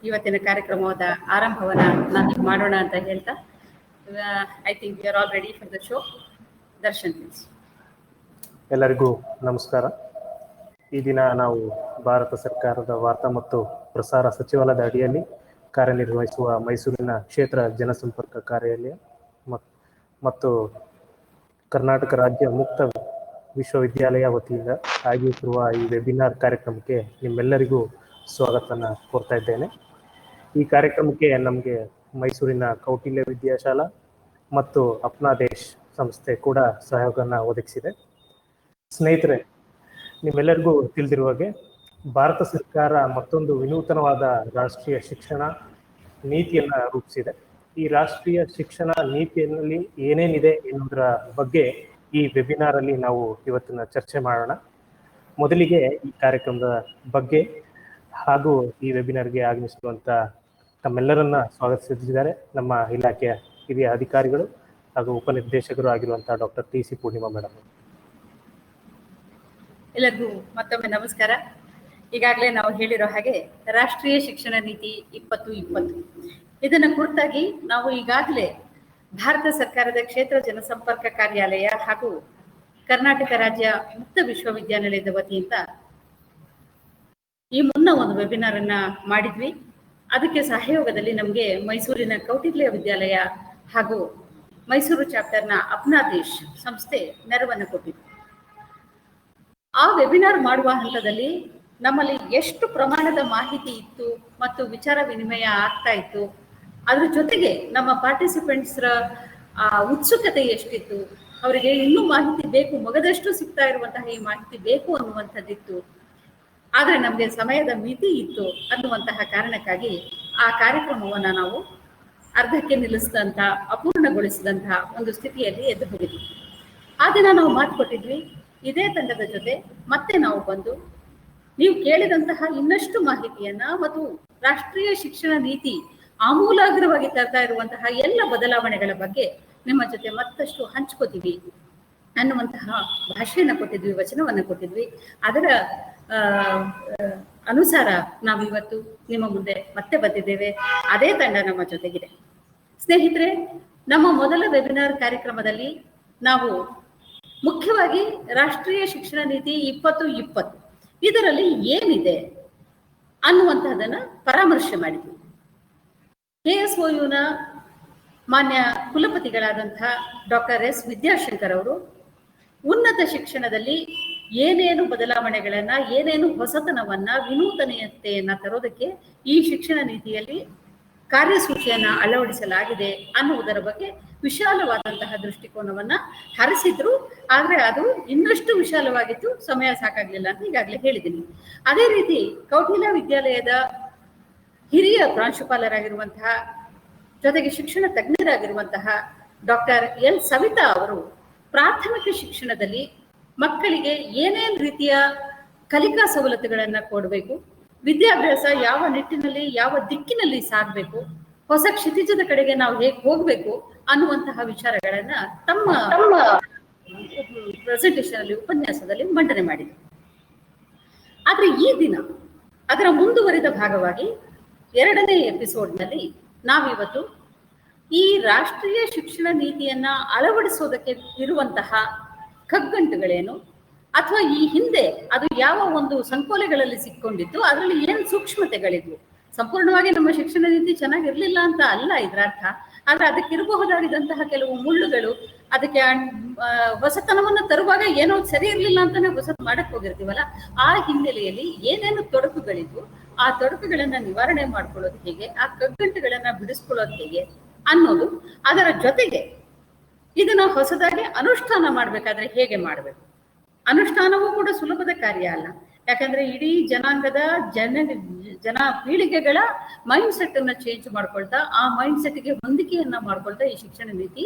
ಇವತ್ತಿನ ಕಾರ್ಯಕ್ರಮದ ಆರಂಭವನ್ನ ನಾವು ಮಾಡೋಣ ಅಂತ ಹೇಳ್ತಾ I think we are all ready for the show. Darshan please. ಎಲ್ಲರಿಗೂ ನಮಸ್ಕಾರ. ಈ ದಿನ ನಾವು ಭಾರತ ಸರ್ಕಾರದ ವಾರ್ತಾ ಮತ್ತು ಪ್ರಸಾರ ಸಚಿವಾಲಯದ ಅಡಿಯಲ್ಲಿ ಕಾರ್ಯನಿರ್ವಹಿಸುವ ಮೈಸೂರಿನ ಕ್ಷೇತ್ರ ಜನಸಂಪರ್ಕ ಕಾರ್ಯಾಲಯ ಮತ್ತು ಕರ್ನಾಟಕ ರಾಜ್ಯ ಮುಕ್ತ ವಿಶ್ವವಿದ್ಯಾಲಯ ವತಿಯಿಂದ ಆಯೋಜಿಸಿರುವ ಈ ವೆಬಿನಾರ್ ಕಾರ್ಯಕ್ರಮಕ್ಕೆ ನಿಮ್ಮೆಲ್ಲರಿಗೂ ಸ್ವಾಗತನ ಕೋರ್ತಾ ಇದ್ದೇನೆ. ಈ ಕಾರ್ಯಕ್ರಮಕ್ಕೆ ನಮಗೆ ಮೈಸೂರಿನ ಕೌಟಿಲ್ಯ ವಿದ್ಯಾಶಾಲಾ ಮತ್ತು ಅಪ್ನಾ ದೇಶ್ ಸಂಸ್ಥೆ ಕೂಡ ಸಹಯೋಗನ ಒದಗಿಸಿದೆ. ಸ್ನೇಹಿತರೆ, ನಿಮ್ಮೆಲ್ಲರಿಗೂ ತಿಳಿದಿರುವ ಹಾಗೆ ಭಾರತ ಸರ್ಕಾರ ಮತ್ತೊಂದು ವಿನೂತನವಾದ ರಾಷ್ಟ್ರೀಯ ಶಿಕ್ಷಣ ನೀತಿಯನ್ನು ರೂಪಿಸಿದೆ. ಈ ರಾಷ್ಟ್ರೀಯ ಶಿಕ್ಷಣ ನೀತಿಯಲ್ಲಿ ಏನೇನಿದೆ ಎನ್ನುವುದರ ಬಗ್ಗೆ ಈ ವೆಬಿನಾರ್ ಅಲ್ಲಿ ನಾವು ಇವತ್ತಿನ ಚರ್ಚೆ ಮಾಡೋಣ. ಮೊದಲಿಗೆ ಈ ಕಾರ್ಯಕ್ರಮದ ಬಗ್ಗೆ ಹಾಗೂ ಈ ವೆಬಿನಾರ್ಗೆ ಆಗಮಿಸಿರುವಂಥ ತಮ್ಮೆಲ್ಲರನ್ನ ಸ್ವಾಗತಿಸುತ್ತಿದ್ದಾರೆ ನಮ್ಮ ಇಲಾಖೆಯ ಹಿರಿಯ ಅಧಿಕಾರಿಗಳು ಹಾಗೂ ಉಪನಿರ್ದೇಶಕರು ಆಗಿರುವಂತಹ doctor T C Purnima madam. ಎಲ್ಲರಿಗೂ ಮತ್ತೊಮ್ಮೆ ನಮಸ್ಕಾರ. ಈಗಾಗಲೇ ನಾವು ಹೇಳಿರೋ ಹಾಗೆ ರಾಷ್ಟ್ರೀಯ ಶಿಕ್ಷಣ ನೀತಿ 2020 ಇದನ್ನ ಕುರಿತಾಗಿ ನಾವು ಈಗಾಗಲೇ ಭಾರತ ಸರ್ಕಾರದ ಕ್ಷೇತ್ರ ಜನಸಂಪರ್ಕ ಕಾರ್ಯಾಲಯ ಹಾಗೂ ಕರ್ನಾಟಕ ರಾಜ್ಯ ಮುಕ್ತ ವಿಶ್ವವಿದ್ಯಾನಿಲಯದ ವತಿಯಿಂದ ಈ ಮುನ್ನ ಒಂದು ವೆಬಿನಾರ್ ಅನ್ನ ಮಾಡಿದ್ವಿ. ಅದಕ್ಕೆ ಸಹಯೋಗದಲ್ಲಿ ನಮಗೆ ಮೈಸೂರಿನ ಕೌಟಿಲ್ಯ ವಿದ್ಯಾಲಯ ಹಾಗೂ ಮೈಸೂರು ಚಾಪ್ಟರ್ನ ಅಪ್ನಾ ದೇಶ್ ಸಂಸ್ಥೆ ನೆರವನ್ನು ಕೊಟ್ಟಿದೆ. ಆ ವೆಬಿನಾರ್ ಮಾಡುವ ಹಂತದಲ್ಲಿ ನಮ್ಮಲ್ಲಿ ಎಷ್ಟು ಪ್ರಮಾಣದ ಮಾಹಿತಿ ಇತ್ತು ಮತ್ತು ವಿಚಾರ ವಿನಿಮಯ ಆಗ್ತಾ ಇತ್ತು, ಅದ್ರ ಜೊತೆಗೆ ನಮ್ಮ ಪಾರ್ಟಿಸಿಪೆಂಟ್ಸ್ರ ಉತ್ಸುಕತೆ ಎಷ್ಟಿತ್ತು, ಅವರಿಗೆ ಇನ್ನೂ ಮಾಹಿತಿ ಬೇಕು, ಮಗದಷ್ಟು ಸಿಗ್ತಾ ಇರುವಂತಹ ಈ ಮಾಹಿತಿ ಬೇಕು ಅನ್ನುವಂಥದ್ದಿತ್ತು. ಆದರೆ ನಮಗೆ ಸಮಯದ ಮಿತಿ ಇತ್ತು ಅನ್ನುವಂತಹ ಕಾರಣಕ್ಕಾಗಿ ಆ ಕಾರ್ಯಕ್ರಮವನ್ನು ನಾವು ಅರ್ಧಕ್ಕೆ ನಿಲ್ಲಿಸಿದಂಥ, ಅಪೂರ್ಣಗೊಳಿಸಿದಂತಹ ಒಂದು ಸ್ಥಿತಿಯಲ್ಲಿ ಎದ್ದು ಹೋಗಿದ್ವಿ. ಆ ದಿನ ನಾವು ಮಾತು ಕೊಟ್ಟಿದ್ವಿ, ಇದೇ ತಂಡದ ಜೊತೆ ಮತ್ತೆ ನಾವು ಬಂದು ನೀವು ಕೇಳಿದಂತಹ ಇನ್ನಷ್ಟು ಮಾಹಿತಿಯನ್ನ ಮತ್ತು ರಾಷ್ಟ್ರೀಯ ಶಿಕ್ಷಣ ನೀತಿ ಆಮೂಲಾಗ್ರವಾಗಿ ತರ್ತಾ ಇರುವಂತಹ ಎಲ್ಲ ಬದಲಾವಣೆಗಳ ಬಗ್ಗೆ ನಿಮ್ಮ ಜೊತೆ ಮತ್ತಷ್ಟು ಹಂಚ್ಕೋತೀವಿ ಅನ್ನುವಂತಹ ಭಾಷೆಯನ್ನು ಕೊಟ್ಟಿದ್ವಿ, ವಚನವನ್ನು ಕೊಟ್ಟಿದ್ವಿ. ಅದರ ಅನುಸಾರ ನಾವಿವತ್ತು ನಿಮ್ಮ ಮುಂದೆ ಮತ್ತೆ ಬಂದಿದ್ದೇವೆ. ಅದೇ ತಂಡ ನಮ್ಮ ಜೊತೆಗಿದೆ. ಸ್ನೇಹಿತರೆ, ನಮ್ಮ ಮೊದಲ ವೆಬಿನಾರ್ ಕಾರ್ಯಕ್ರಮದಲ್ಲಿ ನಾವು ಮುಖ್ಯವಾಗಿ ರಾಷ್ಟ್ರೀಯ ಶಿಕ್ಷಣ ನೀತಿ 2020 ಇದರಲ್ಲಿ ಏನಿದೆ ಅನ್ನುವಂತಹದನ್ನ ಪರಾಮರ್ಶೆ ಮಾಡಿದ್ವಿ. KSOUನ ಮಾನ್ಯ ಕುಲಪತಿಗಳಾದಂತಹ ಡಾಕ್ಟರ್ ಎಸ್ ವಿದ್ಯಾಶಂಕರ್ ಅವರು ಉನ್ನತ ಶಿಕ್ಷಣದಲ್ಲಿ ಏನೇನು ಬದಲಾವಣೆಗಳನ್ನ, ಏನೇನು ಹೊಸತನವನ್ನ, ವಿನೂತನತೆಯನ್ನ ತರೋದಕ್ಕೆ ಈ ಶಿಕ್ಷಣ ನೀತಿಯಲ್ಲಿ ಕಾರ್ಯಸೂಚಿಯನ್ನ ಅಳವಡಿಸಲಾಗಿದೆ ಅನ್ನುವುದರ ಬಗ್ಗೆ ವಿಶಾಲವಾದಂತಹ ದೃಷ್ಟಿಕೋನವನ್ನ ಹರಿಸಿದ್ರು. ಆದ್ರೆ ಅದು ಇನ್ನಷ್ಟು ವಿಶಾಲವಾಗಿತ್ತು, ಸಮಯ ಸಾಕಾಗ್ಲಿಲ್ಲ ಅಂತ ಈಗಾಗಲೇ ಹೇಳಿದ್ದೀನಿ. ಅದೇ ರೀತಿ ಕೌಟಿಲ್ಯ ವಿದ್ಯಾಲಯದ ಹಿರಿಯ ಪ್ರಾಂಶುಪಾಲರಾಗಿರುವಂತಹ ಜೊತೆಗೆ ಶಿಕ್ಷಣ ತಜ್ಞರಾಗಿರುವಂತಹ ಡಾಕ್ಟರ್ ಎಲ್ ಸವಿತಾ ಅವರು ಪ್ರಾಥಮಿಕ ಶಿಕ್ಷಣದಲ್ಲಿ ಮಕ್ಕಳಿಗೆ ಏನೇನು ರೀತಿಯ ಕಲಿಕಾ ಸವಲತ್ತುಗಳನ್ನ ಕೊಡಬೇಕು, ವಿದ್ಯಾಭ್ಯಾಸ ಯಾವ ನಿಟ್ಟಿನಲ್ಲಿ ಯಾವ ದಿಕ್ಕಿನಲ್ಲಿ ಸಾಗಬೇಕು, ಹೊಸ ಕ್ಷಿತಿಜದ ಕಡೆಗೆ ನಾವು ಹೇಗೆ ಹೋಗ್ಬೇಕು ಅನ್ನುವಂತಹ ವಿಚಾರಗಳನ್ನ ತಮ್ಮ ಪ್ರೆಸೆಂಟೇಷನ್ ಅಲ್ಲಿ, ಉಪನ್ಯಾಸದಲ್ಲಿ ಮಂಡನೆ ಮಾಡಿದ್ರು. ಆದ್ರೆ ಈ ದಿನ ಅದರ ಮುಂದುವರಿದ ಭಾಗವಾಗಿ 2ನೇ ಎಪಿಸೋಡ್ನಲ್ಲಿ ನಾವಿವತ್ತು ಈ ರಾಷ್ಟ್ರೀಯ ಶಿಕ್ಷಣ ನೀತಿಯನ್ನ ಅಳವಡಿಸೋದಕ್ಕೆ ಇರುವಂತಹ ಕಗ್ಗಂಟುಗಳೇನು, ಅಥವಾ ಈ ಹಿಂದೆ ಅದು ಯಾವ ಒಂದು ಸಂಕೋಲೆಗಳಲ್ಲಿ ಸಿಕ್ಕೊಂಡಿತ್ತು, ಅದರಲ್ಲಿ ಏನು ಸೂಕ್ಷ್ಮತೆಗಳಿದ್ವು. ಸಂಪೂರ್ಣವಾಗಿ ನಮ್ಮ ಶಿಕ್ಷಣ ನೀತಿ ಚೆನ್ನಾಗಿರ್ಲಿಲ್ಲ ಅಂತ ಅಲ್ಲ ಇದರ ಅರ್ಥ. ಆದ್ರೆ ಅದಕ್ಕಿರಬಹುದಾಗಿದ್ದಂತಹ ಕೆಲವು ಮುಳ್ಳುಗಳು, ಅದಕ್ಕೆ ಹೊಸತನವನ್ನು ತರುವಾಗ ಏನೋ ಸರಿ ಇರ್ಲಿಲ್ಲ ಅಂತಾನೆ ಹೊಸತು ಮಾಡಕ್ ಹೋಗಿರ್ತೀವಲ್ಲ, ಆ ಹಿನ್ನೆಲೆಯಲ್ಲಿ ಏನೇನು ತೊಡಕುಗಳಿದ್ವು, ಆ ತೊಡಕುಗಳನ್ನ ನಿವಾರಣೆ ಮಾಡ್ಕೊಳ್ಳೋದು ಹೇಗೆ, ಆ ಕಗ್ಗಂಟುಗಳನ್ನ ಬಿಡಿಸ್ಕೊಳ್ಳೋದು ಹೇಗೆ ಅನ್ನೋದು, ಅದರ ಜೊತೆಗೆ ಇದನ್ನ ಹೊಸದಾಗಿ ಅನುಷ್ಠಾನ ಮಾಡ್ಬೇಕಾದ್ರೆ ಹೇಗೆ ಮಾಡ್ಬೇಕು. ಅನುಷ್ಠಾನವೂ ಕೂಡ ಸುಲಭದ ಕಾರ್ಯ ಅಲ್ಲ. ಯಾಕಂದ್ರೆ ಇಡೀ ಜನಾಂಗದ ಜನ ಪೀಳಿಗೆಗಳ ಮೈಂಡ್ ಸೆಟ್ ಅನ್ನ ಚೇಂಜ್ ಮಾಡ್ಕೊಳ್ತಾ, ಆ ಮೈಂಡ್ ಸೆಟ್ಗೆ ಹೊಂದಿಕೆಯನ್ನ ಮಾಡ್ಕೊಳ್ತಾ ಈ ಶಿಕ್ಷಣ ನೀತಿ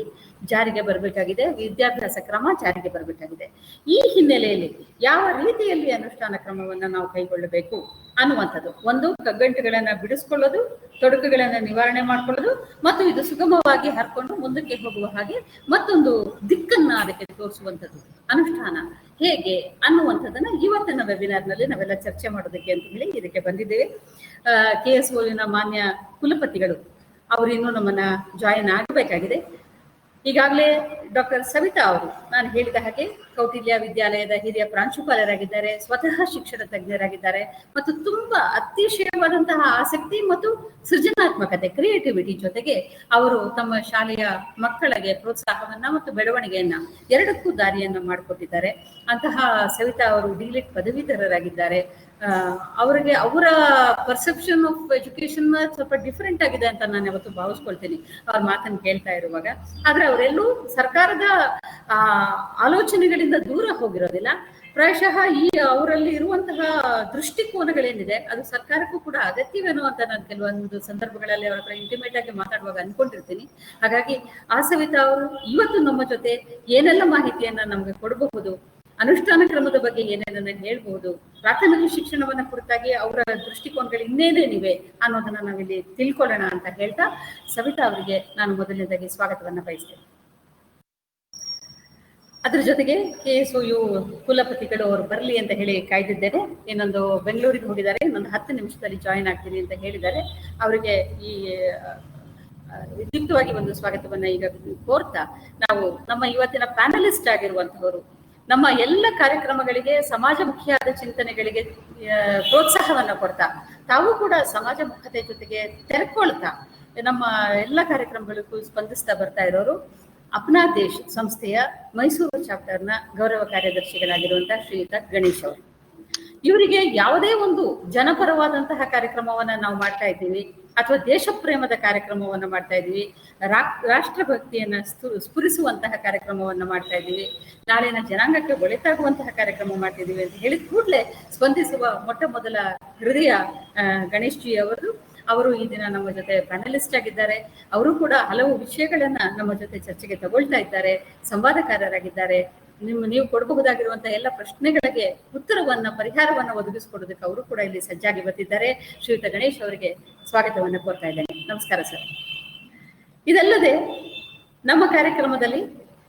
ಜಾರಿಗೆ ಬರಬೇಕಾಗಿದೆ, ವಿದ್ಯಾಭ್ಯಾಸ ಕ್ರಮ ಜಾರಿಗೆ ಬರಬೇಕಾಗಿದೆ. ಈ ಹಿನ್ನೆಲೆಯಲ್ಲಿ ಯಾವ ರೀತಿಯಲ್ಲಿ ಅನುಷ್ಠಾನ ಕ್ರಮವನ್ನ ನಾವು ಕೈಗೊಳ್ಳಬೇಕು ಅನ್ನುವಂಥದ್ದು, ಒಂದು ಕಗ್ಗಂಟುಗಳನ್ನ ಬಿಡಿಸ್ಕೊಳ್ಳೋದು, ತೊಡಕುಗಳನ್ನ ನಿವಾರಣೆ ಮಾಡ್ಕೊಳ್ಳೋದು, ಮತ್ತು ಇದು ಸುಗಮವಾಗಿ ಹರ್ಕೊಂಡು ಮುಂದಕ್ಕೆ ಹೋಗುವ ಹಾಗೆ ಮತ್ತೊಂದು ದಿಕ್ಕನ್ನ ಅದಕ್ಕೆ ತೋರಿಸುವಂಥದ್ದು ಅನುಷ್ಠಾನ. ಹೇಗೆ ಅನ್ನುವಂಥದ್ದನ್ನ ಇವತ್ತಿನ ವೆಬಿನಾರ್ನಲ್ಲಿ ನಾವೆಲ್ಲ ಚರ್ಚೆ ಮಾಡೋದಕ್ಕೆ ಅಂತ ಹೇಳಿ ಇದಕ್ಕೆ ಬಂದಿದ್ದೇವೆ. KSOUನ ಮಾನ್ಯ ಕುಲಪತಿಗಳು ಅವರು ಇನ್ನೂ ನಮ್ಮನ್ನ ಜಾಯಿನ್ ಆಗಬೇಕಾಗಿದೆ. ಈಗಾಗಲೇ ಡಾಕ್ಟರ್ ಸವಿತಾ ಅವರು ನಾನು ಹೇಳಿದ ಹಾಗೆ ಕೌಟಿಲ್ಯ ವಿದ್ಯಾಲಯದ ಹಿರಿಯ ಪ್ರಾಂಶುಪಾಲರಾಗಿದ್ದಾರೆ, ಸ್ವತಃ ಶಿಕ್ಷಣ ತಜ್ಞರಾಗಿದ್ದಾರೆ ಮತ್ತು ತುಂಬಾ ಅತಿಶಯವಾದಂತಹ ಆಸಕ್ತಿ ಮತ್ತು ಸೃಜನಾತ್ಮಕತೆ, ಕ್ರಿಯೇಟಿವಿಟಿ ಜೊತೆಗೆ ಅವರು ತಮ್ಮ ಶಾಲೆಯ ಮಕ್ಕಳಿಗೆ ಪ್ರೋತ್ಸಾಹವನ್ನ ಮತ್ತು ಬೆಳವಣಿಗೆಯನ್ನ ಎರಡಕ್ಕೂ ದಾರಿಯನ್ನ ಮಾಡಿಕೊಟ್ಟಿದ್ದಾರೆ. ಅಂತಹ ಸವಿತಾ ಅವರು ಡಿಲಿಟ್ ಪದವೀಧರರಾಗಿದ್ದಾರೆ. ಅವರಿಗೆ ಅವರ ಪರ್ಸೆಪ್ಷನ್ ಆಫ್ ಎಜುಕೇಶನ್ ಸ್ವಲ್ಪ ಡಿಫರೆಂಟ್ ಆಗಿದೆ ಅಂತ ನಾನು ಯಾವತ್ತು ಭಾವಿಸ್ಕೊಳ್ತೀನಿ ಅವ್ರ ಮಾತನ್ನು ಕೇಳ್ತಾ ಇರುವಾಗ. ಆದ್ರೆ ಅವರೆಲ್ಲೂ ಸರ್ಕಾರದ ಆಲೋಚನೆಗಳಿಂದ ದೂರ ಹೋಗಿರೋದಿಲ್ಲ. ಪ್ರಾಯಶಃ ಈ ಅವರಲ್ಲಿ ಇರುವಂತಹ ದೃಷ್ಟಿಕೋನಗಳೇನಿದೆ ಅದು ಸರ್ಕಾರಕ್ಕೂ ಕೂಡ ಅಗತ್ಯವೇನೋ ಅಂತ ನಾನು ಕೆಲವೊಂದು ಸಂದರ್ಭಗಳಲ್ಲಿ ಅವರ ಹತ್ರ ಇಂಟಿಮೇಟ್ ಆಗಿ ಮಾತಾಡುವಾಗ ಅನ್ಕೊಂಡಿರ್ತೀನಿ. ಹಾಗಾಗಿ ಆ ಸವಿತಾ ಅವರು ಇವತ್ತು ನಮ್ಮ ಜೊತೆ ಏನೆಲ್ಲ ಮಾಹಿತಿಯನ್ನ ನಮ್ಗೆ ಕೊಡಬಹುದು, ಅನುಷ್ಠಾನ ಕ್ರಮದ ಬಗ್ಗೆ ಏನೇನನ್ನ ಹೇಳ್ಬಹುದು, ಪ್ರಾಥಮಿಕ ಶಿಕ್ಷಣವನ್ನ ಕುರಿತಾಗಿ ಅವರ ದೃಷ್ಟಿಕೋನಗಳು ಇನ್ನೇನೇನಿವೆ ಅನ್ನೋದನ್ನ ನಾವಿಲ್ಲಿ ತಿಳ್ಕೊಳ್ಳೋಣ ಅಂತ ಹೇಳ್ತಾ ಸವಿತಾ ಅವರಿಗೆ ನಾನು ಮೊದಲನೇದಾಗಿ ಸ್ವಾಗತವನ್ನ ಬಯಸ್ತೇನೆ. ಅದ್ರ ಜೊತೆಗೆ KSOU ಕುಲಪತಿಗಳು ಅವರು ಬರಲಿ ಅಂತ ಹೇಳಿ ಕಾಯ್ದಿದ್ದೇನೆ. ಇನ್ನೊಂದು ಬೆಂಗಳೂರಿಗೆ ಹೋಗಿದ್ದಾರೆ, ಇನ್ನೊಂದು 10 ನಿಮಿಷದಲ್ಲಿ ಜಾಯಿನ್ ಆಗ್ತೀನಿ ಅಂತ ಹೇಳಿದ್ದಾರೆ. ಅವರಿಗೆ ಈ ವಿದ್ಯುಕ್ತವಾಗಿ ಒಂದು ಸ್ವಾಗತವನ್ನ ಈಗ ಕೋರ್ತಾ ನಾವು ನಮ್ಮ ಇವತ್ತಿನ ಪ್ಯಾನಲಿಸ್ಟ್ ಆಗಿರುವಂತಹವರು ನಮ್ಮ ಎಲ್ಲ ಕಾರ್ಯಕ್ರಮಗಳಿಗೆ ಸಮಾಜಮುಖಿಯಾದ ಚಿಂತನೆಗಳಿಗೆ ಪ್ರೋತ್ಸಾಹವನ್ನ ಕೊಡ್ತಾ ತಾವು ಕೂಡ ಸಮಾಜ ಮುಖತೆ ಜೊತೆಗೆ ತೆರೆಕೊಳ್ತಾ ನಮ್ಮ ಎಲ್ಲ ಕಾರ್ಯಕ್ರಮಗಳಿಗೂ ಸ್ಪಂದಿಸ್ತಾ ಬರ್ತಾ ಇರೋರು ಅಪ್ನಾ ದೇಶ್ ಸಂಸ್ಥೆಯ ಮೈಸೂರು ಚಾಪ್ಟರ್ನ ಗೌರವ ಕಾರ್ಯದರ್ಶಿಗಳಾಗಿರುವಂತಹ ಶ್ರೀಯುತ ಗಣೇಶ್ ಅವರು. ಇವರಿಗೆ ಯಾವುದೇ ಒಂದು ಜನಪರವಾದಂತಹ ಕಾರ್ಯಕ್ರಮವನ್ನ ನಾವು ಮಾಡ್ತಾ ಇದ್ದೀವಿ ಅಥವಾ ದೇಶ ಪ್ರೇಮದ ಕಾರ್ಯಕ್ರಮವನ್ನ ಮಾಡ್ತಾ ಇದ್ದೀವಿ, ರಾಷ್ಟ್ರಭಕ್ತಿಯನ್ನ ಸ್ಫುರಿಸುವಂತಹ ಕಾರ್ಯಕ್ರಮವನ್ನ ಮಾಡ್ತಾ ಇದ್ದೀವಿ, ನಾಳಿನ ಜನಾಂಗಕ್ಕೆ ಒಳಿತಾಗುವಂತಹ ಕಾರ್ಯಕ್ರಮ ಮಾಡ್ತಿದ್ದೀವಿ ಅಂತ ಹೇಳಿದ ಕೂಡಲೇ ಸ್ಪಂದಿಸುವ ಮೊಟ್ಟ ಮೊದಲ ಹೃದಯ ಗಣೇಶ್ ಜಿ ಅವರು ಈ ದಿನ ನಮ್ಮ ಜೊತೆ ಪ್ಯಾನಲಿಸ್ಟ್ ಆಗಿದ್ದಾರೆ. ಅವರು ಕೂಡ ಹಲವು ವಿಷಯಗಳನ್ನ ನಮ್ಮ ಜೊತೆ ಚರ್ಚೆಗೆ ತಗೊಳ್ತಾ ಇದ್ದಾರೆ, ಸಂವಾದಕಾರರಾಗಿದ್ದಾರೆ. ನೀವು ಕೊಡಬಹುದಾಗಿರುವಂತಹ ಎಲ್ಲ ಪ್ರಶ್ನೆಗಳಿಗೆ ಉತ್ತರವನ್ನ ಪರಿಹಾರವನ್ನ ಒದಗಿಸಿಕೊಡೋದಕ್ಕೆ ಅವರು ಕೂಡ ಇಲ್ಲಿ ಸಜ್ಜಾಗಿ ಬಂದಿದ್ದಾರೆ. ಶ್ರೀಯುತ ಗಣೇಶ್ ಅವರಿಗೆ ಸ್ವಾಗತವನ್ನ ಕೋರ್ತಾ ಇದ್ದೇನೆ. ನಮಸ್ಕಾರ ಸರ್. ಇದಲ್ಲದೆ ನಮ್ಮ ಕಾರ್ಯಕ್ರಮದಲ್ಲಿ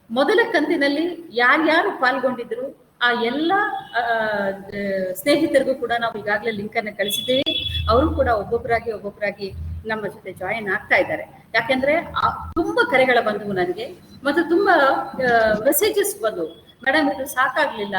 ಮೊದಲ ಕಂತಿನಲ್ಲಿ ಯಾರ್ಯಾರು ಪಾಲ್ಗೊಂಡಿದ್ರು ಆ ಎಲ್ಲ ಸ್ನೇಹಿತರಿಗೂ ಕೂಡ ನಾವು ಈಗಾಗಲೇ ಲಿಂಕ್ ಅನ್ನ ಕಳಿಸಿದ್ದೇವೆ. ಅವರು ಕೂಡ ಒಬ್ಬೊಬ್ಬರಾಗಿ ನಮ್ಮ ಜೊತೆ ಜಾಯಿನ್ ಆಗ್ತಾ ಇದ್ದಾರೆ. ಯಾಕೆಂದ್ರೆ ತುಂಬಾ ಕರೆಗಳ ಬಂದವು ನನಗೆ ಮತ್ತು ತುಂಬಾ ಮೆಸೇಜಸ್ ಬಂದವು. ಮೇಡಮ್ ಇದು ಸಾಕಾಗ್ಲಿಲ್ಲ,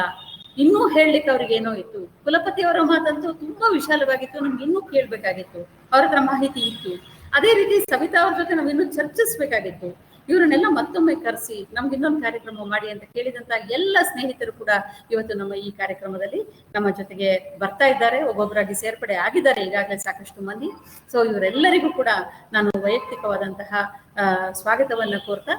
ಇನ್ನೂ ಹೇಳಲಿಕ್ಕೆ ಅವ್ರಿಗೆ ಏನೋ ಇತ್ತು, ಕುಲಪತಿಯವರ ಮಾತಂತೂ ತುಂಬಾ ವಿಶಾಲವಾಗಿತ್ತು, ನಮ್ಗೆ ಇನ್ನೂ ಕೇಳ್ಬೇಕಾಗಿತ್ತು, ಅವ್ರ ಹತ್ರ ಮಾಹಿತಿ ಇತ್ತು, ಅದೇ ರೀತಿ ಸವಿತಾ ಅವ್ರ ಜೊತೆ ನಾವು ಇನ್ನೂ ಚರ್ಚಿಸ್ಬೇಕಾಗಿತ್ತು, ಇವರನ್ನೆಲ್ಲ ಮತ್ತೊಮ್ಮೆ ಕರೆಸಿ ನಮ್ಗೆ ಇನ್ನೊಂದು ಕಾರ್ಯಕ್ರಮ ಮಾಡಿ ಅಂತ ಕೇಳಿದಂತ ಎಲ್ಲ ಸ್ನೇಹಿತರು ಕೂಡ ಇವತ್ತು ನಮ್ಮ ಈ ಕಾರ್ಯಕ್ರಮದಲ್ಲಿ ನಮ್ಮ ಜೊತೆಗೆ ಬರ್ತಾ ಇದ್ದಾರೆ. ಒಬ್ಬೊಬ್ಬರಾಗಿ ಸೇರ್ಪಡೆ ಆಗಿದ್ದಾರೆ ಈಗಾಗಲೇ ಸಾಕಷ್ಟು ಮಂದಿ. ಸೊ ಇವರೆಲ್ಲರಿಗೂ ಕೂಡ ನಾನು ವೈಯಕ್ತಿಕವಾದಂತಹ ಸ್ವಾಗತವನ್ನ ಕೋರ್ತಾ,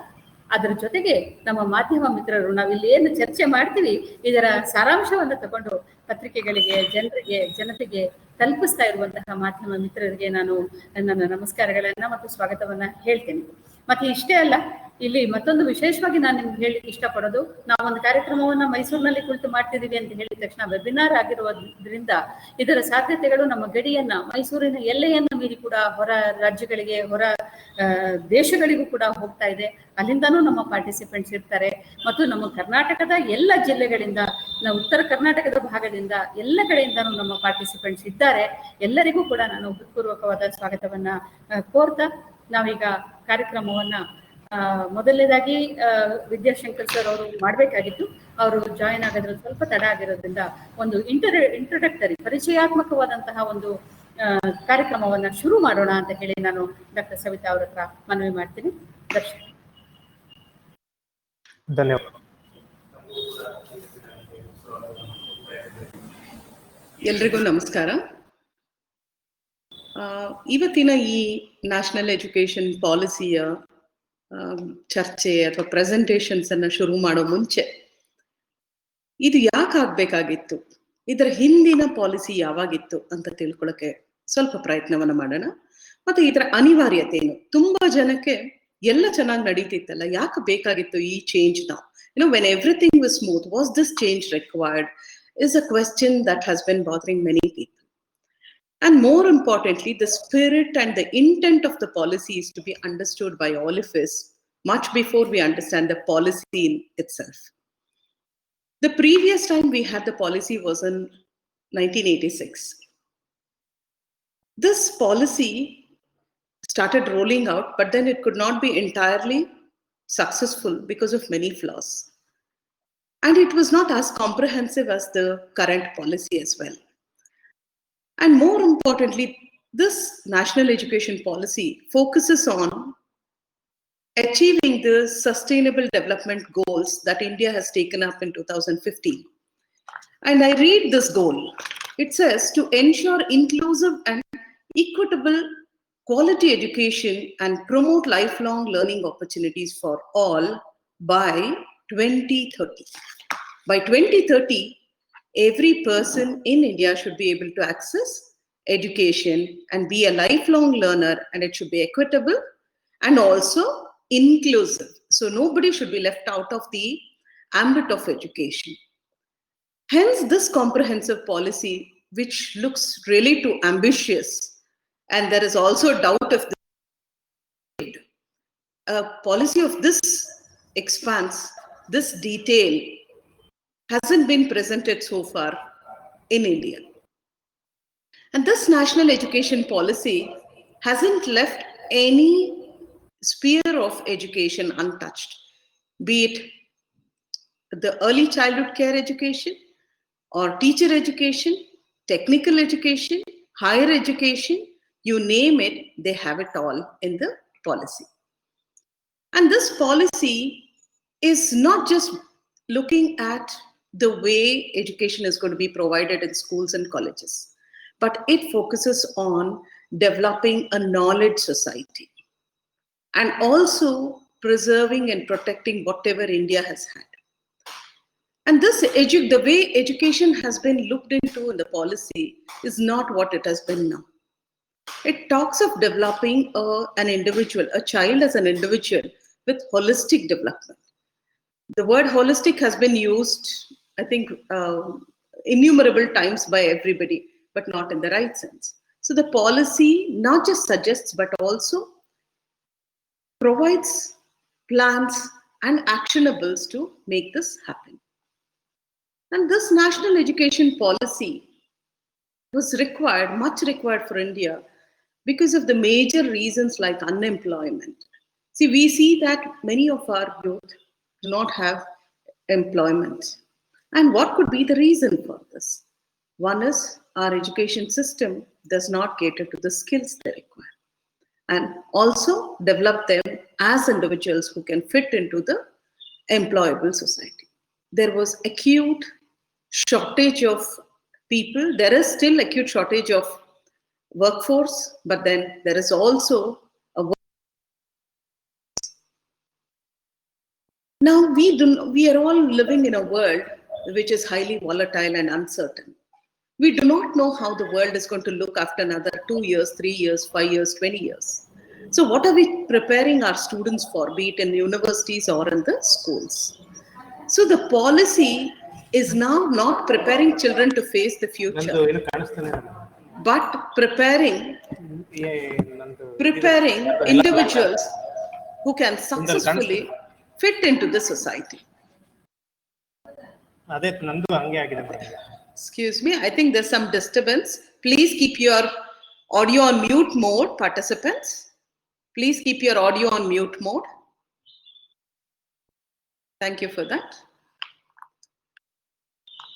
ಅದರ ಜೊತೆಗೆ ನಮ್ಮ ಮಾಧ್ಯಮ ಮಿತ್ರರು ನಾವಿಲ್ಲಿ ಏನು ಚರ್ಚೆ ಮಾಡ್ತೀವಿ ಇದರ ಸಾರಾಂಶವನ್ನು ತಗೊಂಡು ಪತ್ರಿಕೆಗಳಿಗೆ ಜನತೆಗೆ ತಲುಪಿಸ್ತಾ ಇರುವಂತಹ ಮಾಧ್ಯಮ ಮಿತ್ರರಿಗೆ ನಾನು ನನ್ನ ನಮಸ್ಕಾರಗಳನ್ನ ಮತ್ತು ಸ್ವಾಗತವನ್ನ ಹೇಳ್ತೇನೆ. ಮತ್ತೆ ಇಷ್ಟೇ ಅಲ್ಲ, ಇಲ್ಲಿ ಮತ್ತೊಂದು ವಿಶೇಷವಾಗಿ ನಾನು ನಿಮ್ಗೆ ಹೇಳಿಕ್ಕೆ ಇಷ್ಟಪಡೋದು, ನಾವೊಂದು ಕಾರ್ಯಕ್ರಮವನ್ನ ಮೈಸೂರಿನಲ್ಲಿ ಕುಳಿತು ಮಾಡ್ತಿದೀವಿ ಅಂತ ಹೇಳಿದ ತಕ್ಷಣ ವೆಬಿನಾರ್ ಆಗಿರೋದ್ರಿಂದ ಇದರ ಸಾಧ್ಯತೆಗಳು ನಮ್ಮ ಗಡಿಯನ್ನ, ಮೈಸೂರಿನ ಎಲ್ಲೆಯನ್ನ ಮೀರಿ ಕೂಡ ಹೊರ ರಾಜ್ಯಗಳಿಗೆ, ಹೊರ ದೇಶಗಳಿಗೂ ಕೂಡ ಹೋಗ್ತಾ ಇದೆ. ಅಲ್ಲಿಂದನೂ ನಮ್ಮ ಪಾರ್ಟಿಸಿಪೆಂಟ್ಸ್ ಇರ್ತಾರೆ ಮತ್ತು ನಮ್ಮ ಕರ್ನಾಟಕದ ಎಲ್ಲ ಜಿಲ್ಲೆಗಳಿಂದ, ಉತ್ತರ ಕರ್ನಾಟಕದ ಭಾಗದಿಂದ ಎಲ್ಲ ಕಡೆಯಿಂದನೂ ನಮ್ಮ ಪಾರ್ಟಿಸಿಪೆಂಟ್ಸ್ ಇದ್ದಾರೆ. ಎಲ್ಲರಿಗೂ ಕೂಡ ನಾನು ಹೃತ್ಪೂರ್ವಕವಾದ ಸ್ವಾಗತವನ್ನ ಕೋರ್ತಾ ನಾವೀಗ ಕಾರ್ಯಕ್ರಮವನ್ನ ಮೊದಲನೇದಾಗಿ ವಿದ್ಯಾಶಂಕರ್ ಸರ್ ಅವರು ಮಾಡಬೇಕಾಗಿತ್ತು. ಅವರು ಜಾಯಿನ್ ಆಗೋದ್ರಲ್ಲಿ ಸ್ವಲ್ಪ ತಡ ಆಗಿರೋದ್ರಿಂದ ಒಂದು ಇಂಟ್ರೊಡಕ್ಟರಿ ಪರಿಚಯಾತ್ಮಕವಾದಂತಹ ಒಂದು ಕಾರ್ಯಕ್ರಮವನ್ನ ಶುರು ಮಾಡೋಣ ಅಂತ ಹೇಳಿ ನಾನು ಡಾಕ್ಟರ್ ಸವಿತಾ ಅವ್ರ ಹತ್ರ ಮನವಿ ಮಾಡ್ತೀನಿ. ದರ್ಶನ್. ಧನ್ಯವಾದ. ಎಲ್ರಿಗೂ ನಮಸ್ಕಾರ. ಇವತ್ತಿನ ಈ ನ್ಯಾಷನಲ್ ಎಜುಕೇಶನ್ ಪಾಲಿಸಿಯ ಚರ್ಚೆ ಅಥವಾ ಪ್ರೆಸೆಂಟೇಷನ್ಸ್ ಅನ್ನ ಶುರು ಮಾಡೋ ಮುಂಚೆ ಇದು ಯಾಕೆ ಆಗ್ಬೇಕಾಗಿತ್ತು, ಇದರ ಹಿಂದಿನ ಪಾಲಿಸಿ ಯಾವಾಗಿತ್ತು ಅಂತ ತಿಳ್ಕೊಳಕ್ಕೆ ಸ್ವಲ್ಪ ಪ್ರಯತ್ನವನ್ನ ಮಾಡೋಣ. ಮತ್ತೆ ಇದರ ಅನಿವಾರ್ಯತೆ ಏನು, ತುಂಬಾ ಜನಕ್ಕೆ ಎಲ್ಲ ಚೆನ್ನಾಗಿ ನಡೀತಿತ್ತಲ್ಲ, ಯಾಕೆ ಬೇಕಾಗಿತ್ತು ಈ ಚೇಂಜ್ ನಾವು, when everything was smooth, was this change required, is a question that has been bothering many people. And more importantly, the spirit and the intent of the policy is to be understood by all of us much before we understand the policy in itself. The previous time we had the policy was in 1986. This policy started rolling out, but then it could not be entirely successful because of many flaws. And it was not as comprehensive as the current policy as well. And more importantly, this national education policy focuses on achieving the sustainable development goals that India has taken up in 2015. And I read this goal. It says to ensure inclusive and equitable quality education and promote lifelong learning opportunities for all by 2030. By 2030, every person in India should be able to access education and be a lifelong learner, and it should be equitable and also inclusive. So nobody should be left out of the ambit of education. Hence, this comprehensive policy, which looks really too ambitious, and there is also doubt if a policy of this expanse, this detail, hasn't been presented so far in India. And this national education policy hasn't left any sphere of education untouched, be it the early childhood care education or teacher education, technical education, higher education, you name it, they have it all in the policy. And this policy is not just looking at the way education is going to be provided in schools and colleges, but it focuses on developing a knowledge society and also preserving and protecting whatever India has had. And this the way education has been looked into in the policy is not what it has been now. It talks of developing an individual, a child as an individual with holistic development. The word holistic has been used, I think, innumerable times by everybody, but not in the right sense. So the policy not just suggests, but also provides plans and actionables to make this happen. And this national education policy was required, much required for India, because of the major reasons like unemployment. See, we see that many of our youth do not have employment. And what could be the reason for this? One is our education system does not cater to the skills they require, and also develop them as individuals who can fit into the employable society. There was acute shortage of people. There is still acute shortage of workforce, but then there is also a Now we are all living in a world which is highly volatile and uncertain. We do not know how the world is going to look after another 2 years, 3 years, 5 years, 20 years. So what are we preparing our students for, be it in universities or in the schools? So the policy is now not preparing children to face the future, but preparing individuals who can successfully fit into the society. Excuse me, I think there's some disturbance. Please keep your audio on mute mode, participants. Please keep your audio on mute mode. Thank you for that.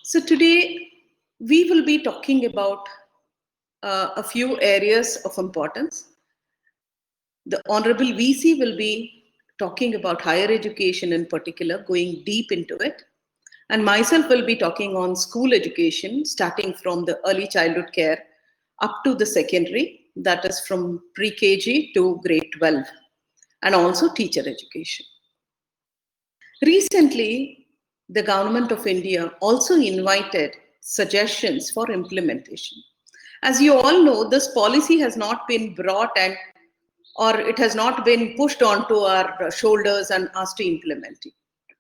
So today we will be talking about a few areas of importance. The Honorable VC will be talking about higher education in particular, going deep into it. And myself will be talking on school education, starting from the early childhood care up to the secondary, that is from pre-KG to grade 12, and also teacher education. Recently, the Government of India also invited suggestions for implementation. As you all know, this policy has not been brought or it has not been pushed onto our shoulders and asked to implement it.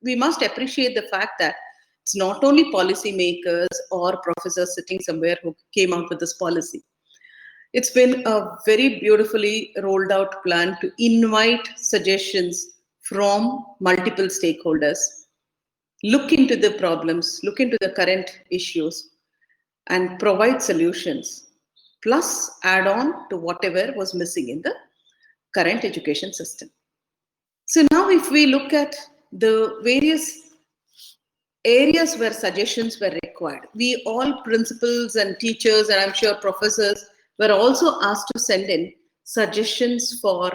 We must appreciate the fact that it's not only policymakers or professors sitting somewhere who came out with this policy. It's been a very beautifully rolled out plan to invite suggestions from multiple stakeholders. look into the problems, look into the current issues, and provide solutions, plus add on to whatever was missing in the current education system. So now if we look at the various areas where suggestions were required, we all principals and teachers, and I'm sure professors, were also asked to send in suggestions for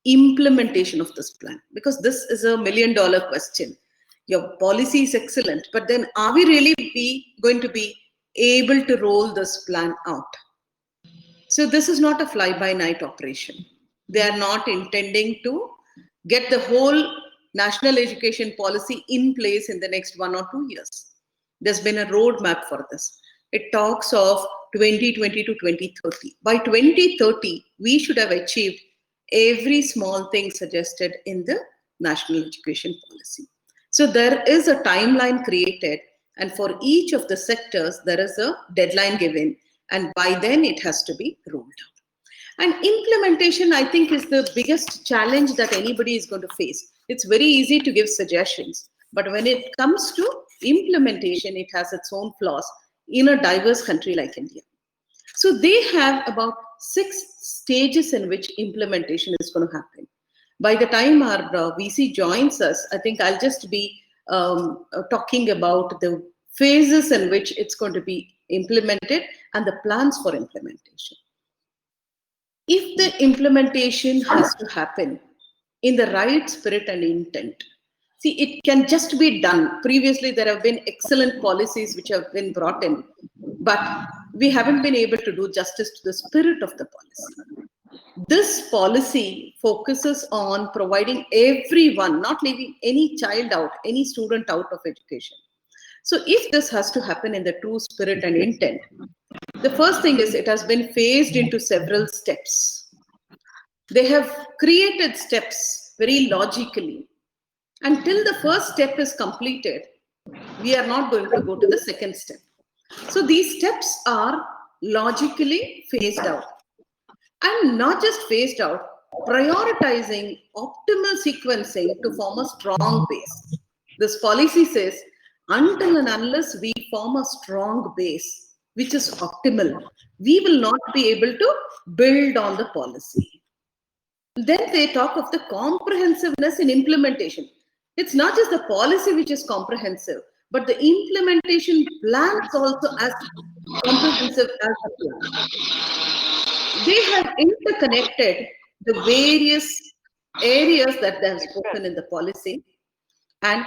implementation of this plan, because this is a $1 million question. Your policy is excellent, but then are we really going to be able to roll this plan out? So this is not a fly-by-night operation. They are not intending to get the whole national education policy in place in the next 1 or 2 years. There's been a roadmap for this. It talks of 2020 to 2030. By 2030, we should have achieved every small thing suggested in the national education policy. So there is a timeline created, and for each of the sectors, there is a deadline given, and by then it has to be rolled out. And implementation, I think, is the biggest challenge that anybody is going to face. It's very easy to give suggestions, but when it comes to implementation, it has its own flaws in a diverse country like India. So they have about 6 stages in which implementation is going to happen. By the time our VC joins us, I think I'll just be talking about the phases in which it's going to be implemented and the plans for implementation. If the implementation has to happen in the right spirit and intent, see, it can just be done. Previously, there have been excellent policies which have been brought in, but we haven't been able to do justice to the spirit of the policy. This policy focuses on providing everyone, not leaving any child out, any student out of education. So if this has to happen in the true spirit and intent, the first thing is it has been phased into several steps. They have created steps very logically. Until the first step is completed, we are not going to go to the second step. So these steps are logically phased out. And not just phased out, prioritizing optimal sequencing to form a strong base. This policy says, until and unless we form a strong base, which is optimal, we will not be able to build on the policy. Then they talk of the comprehensiveness in implementation. It's not just the policy which is comprehensive, but the implementation plan is also as comprehensive as the plan. They have interconnected the various areas that they have spoken in the policy, and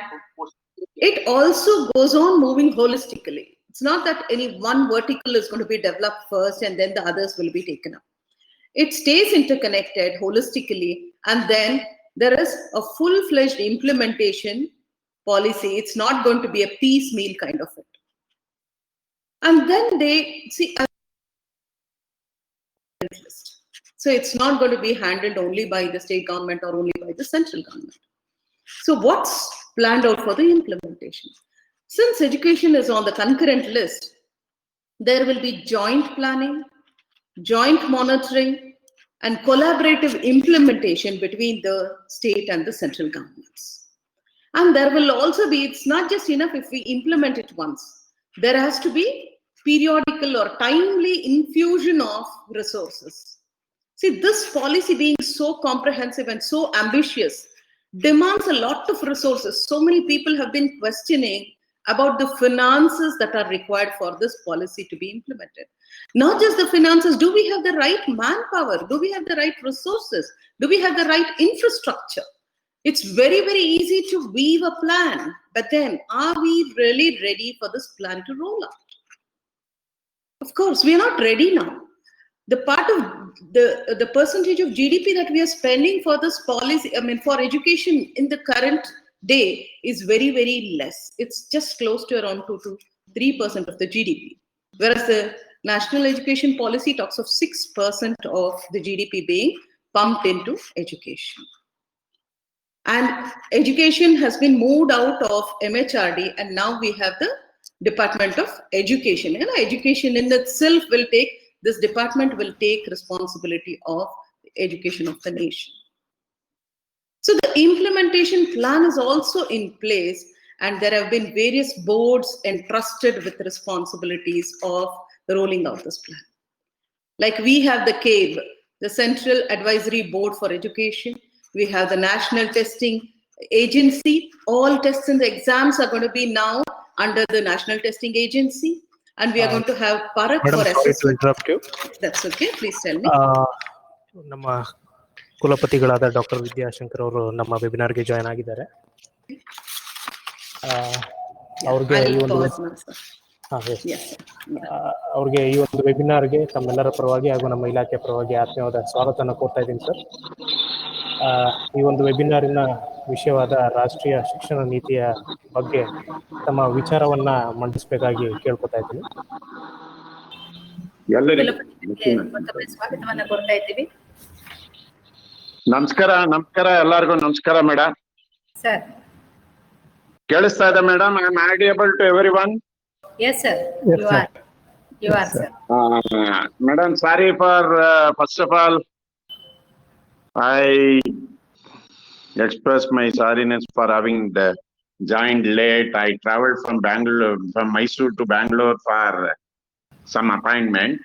it also goes on moving holistically. It's not that any one vertical is going to be developed first and then the others will be taken up. It stays interconnected holistically, and then there is a full-fledged implementation policy. It's not going to be a piecemeal kind of it. And then they see, so it's not going to be handled only by the state government or only by the central government. So what's planned out for the implementation? Since education is on the concurrent list, there will be joint planning, joint monitoring, and collaborative implementation between the state and the central governments. And there will also be, it's not just enough if we implement it once. There has to be periodical or timely infusion of resources. See, this policy being so comprehensive and so ambitious demands a lot of resources. So many people have been questioning about the finances that are required for this policy to be implemented. Not just the finances, do we have the right manpower? Do we have the right resources? Do we have the right infrastructure? It's very, very easy to weave a plan, but then are we really ready for this plan to roll out? Of course, we are not ready now. The part of the percentage of GDP that we are spending for this policy, for education in the current day is very, very less. It's just close to around 2 to 3% of the GDP. Whereas the national education policy talks of 6% of the GDP being pumped into education. And education has been moved out of MHRD, and now we have the Department of Education. And education in itself will take, this department will take responsibility of the education of the nation. So the implementation plan is also in place, and there have been various boards entrusted with responsibilities of rolling out this plan. Like we have the CABE, the Central Advisory Board for Education. We have the National Testing Agency. All tests and the exams are going to be now under the National Testing Agency. And we are going to have Parak Madam, for sorry to assessment. interrupt you. That's okay. Please tell me. ನಮ್ಮ ಕುಲಪತಿಗಳಾದ doctor Vidyashankar ಅವರು ನಮ್ಮ ವೆಬಿನಾರ್ಗೆ join ಆಗಿದ್ದಾರೆ. ಅವ್ರಿಗೆ ಈ ಒಂದು ಅವ್ರಿಗೆ ಈ ಒಂದು ವೆಬಿನಾರ್ಗೆ ತಮ್ಮೆಲ್ಲರ ಪರವಾಗಿ ಹಾಗೂ ನಮ್ಮ ಇಲಾಖೆ ಪರವಾಗಿ ಆತ್ಮೀಯವಾದ ಸ್ವಾಗತವನ್ನು ಕೋರ್ತಾ ಇದ್ದೀನಿ ಸರ್. ಈ ಒಂದು ವೆಬಿನಾರಿನ ವಿಷಯವಾದ ರಾಷ್ಟ್ರೀಯ ಶಿಕ್ಷಣ ನೀತಿಯ ಬಗ್ಗೆ ತಮ್ಮ ವಿಚಾರವನ್ನ ಮಂಡಿಸಬೇಕಾಗಿ ಕೇಳ್ಕೊತಾ ಇದ್ದೀನಿ. ಸ್ವಾಗತವನ್ನ ಕೋರ್ತಾ ಇದ್ದೀವಿ. ನಮಸ್ಕಾರ ಎಲ್ಲರಿಗೂ ನಮಸ್ಕಾರ ಮೇಡಮ್. ಸರ್ ಕೇಳಿಸ್ತಾ ಇದೆ madam? I am audible to everyone? Yes sir, you are sir. Madam, sorry for first of all I express my sorriness for having joined late. I traveled from Mysore to Bangalore for some appointment.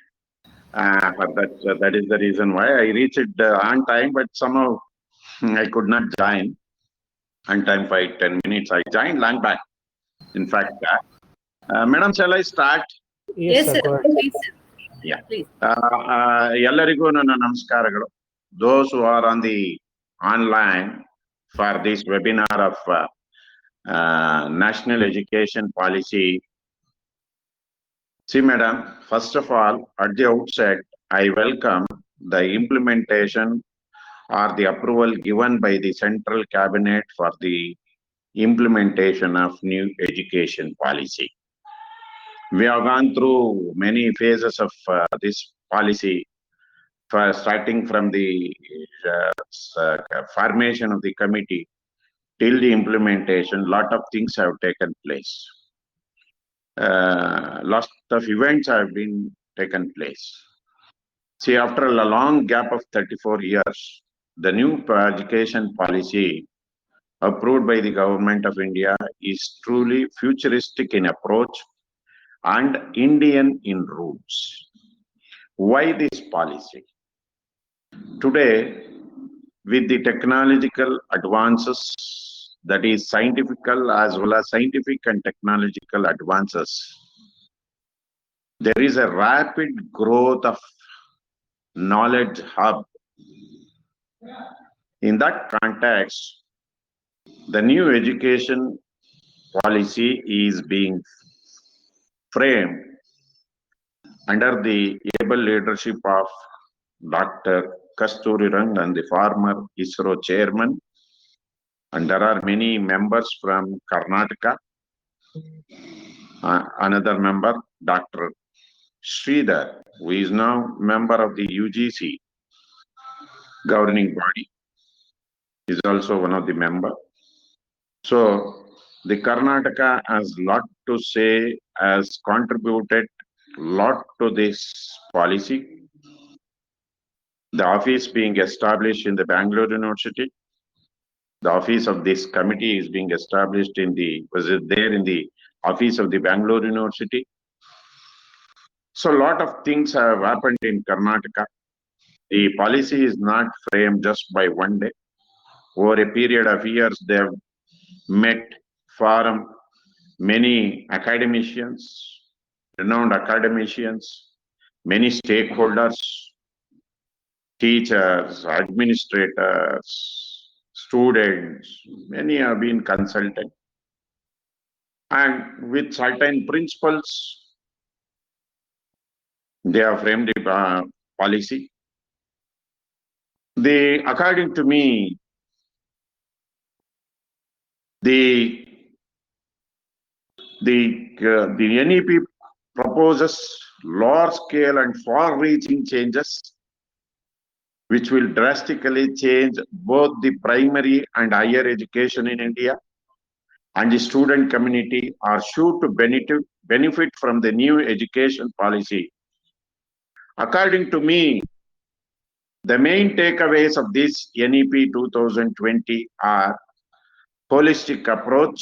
For that is the reason why I reached on time, but somehow I could not join on time. 5-10 minutes I joined long back. In fact, madam, shall I start? Yes sir, please sir. Yeah, please. ಎಲ್ಲರಿಗೂ ನನ್ನ ನಮಸ್ಕಾರಗಳು. Those who are on the online for this webinar of National Education Policy. See madam, first of all, at the outset, I welcome the implementation or the approval given by the Central Cabinet for the implementation of new education policy. We have gone through many phases of this policy, starting from the formation of the committee till the implementation. Lot of things have taken place. Lot of events have been taken place. See, after a long gap of 34 years, the new education policy approved by the government of India is truly futuristic in approach and Indian in roots. Why this policy? Today, with the technological advances, that is scientific and technological advances, there is a rapid growth of knowledge hub. In that context, the new education policy is being framed under the able leadership of Dr. Kasturirangan, the former ISRO chairman, and there are many members from Karnataka. Another member, Dr. Sridhar, who is now member of the UGC governing body, is also one of the members. So the Karnataka has lot to say, has contributed lot to this policy. The office being established in the Bangalore University, the office of this committee is being established in the office of the Bangalore University. So a lot of things have happened in Karnataka. The policy is not framed just by one day. Over a period of years, they have met, forum, many academicians, renowned academicians, many stakeholders, teachers, administrators, students, many have been consulted. And with certain principles, they have framed the policy. According to me, the NEP proposes large-scale and far-reaching changes which will drastically change both the primary and higher education in India, and the student community are sure to benefit from the new education policy. According to me, the main takeaways of this NEP 2020 are holistic approach,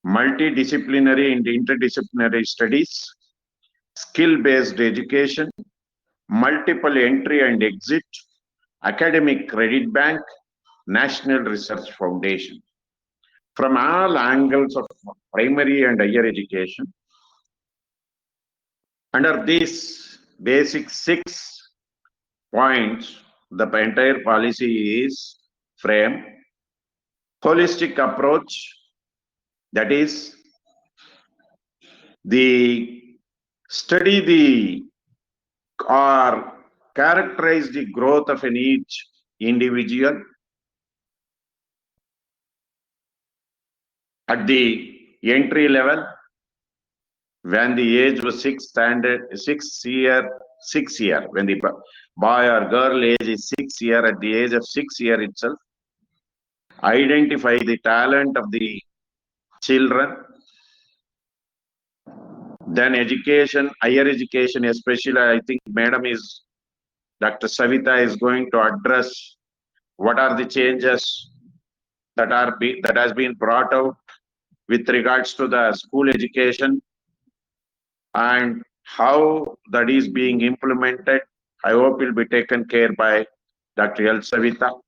multidisciplinary and interdisciplinary studies, skill-based education, multiple entry and exit, academic credit bank, National Research Foundation. From all angles of primary and higher education, under these basic 6 points, the entire policy is framed. Holistic approach, that is, the study the or characterize the growth of an each individual at the entry level when the age was 6 year, when the boy or girl age is 6 year, at the age of 6 year itself, identify the talent of the children. Then education, higher education, especially I think Dr. Savita is going to address what are the changes that has been brought out with regards to the school education and how that is being implemented. I hope will be taken care by Dr. L. Savita.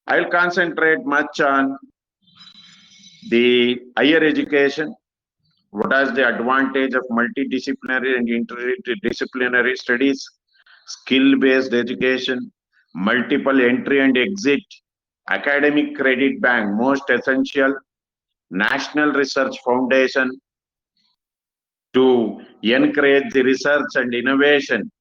I'll concentrate much on the higher education. What is the advantage of multidisciplinary and interdisciplinary studies, skill-based education, multiple entry and exit, academic credit bank, most essential, National Research Foundation to encourage the research and innovation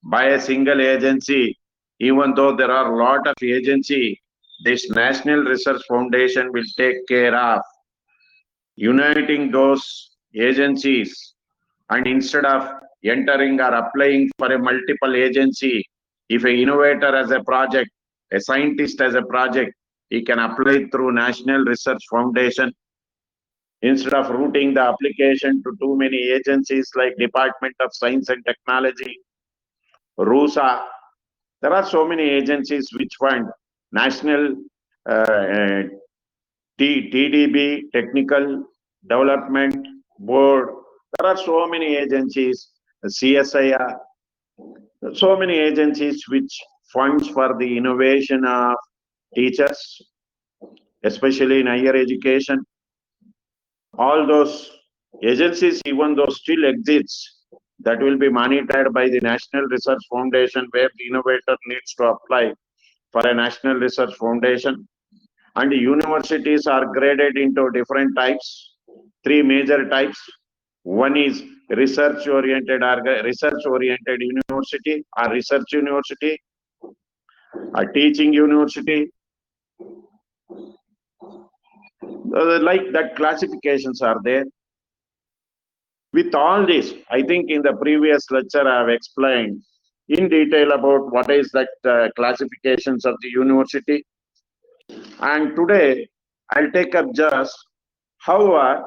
by a single agency. Even though there are a lot of agencies, this National Research Foundation will take care of uniting those agencies, and instead of entering or applying for a multiple agency, if an innovator has a project, a scientist has a project, he can apply through National Research Foundation instead of routing the application to too many agencies like Department of Science and Technology, RUSA. There are so many agencies which fund National TDB, Technical Development Board. There are so many agencies, CSIR, so many agencies which funds for the innovation of teachers, especially in higher education. All those agencies, even though still exists, that will be monitored by the National Research Foundation, where the innovator needs to apply for a National Research Foundation. And the universities are graded into different types, 3 major types. One is research-oriented university, or research university, a teaching university. Like that, classifications are there. With all this, I think in the previous lecture I have explained in detail about what is that classifications of the university. And today I'll take up just how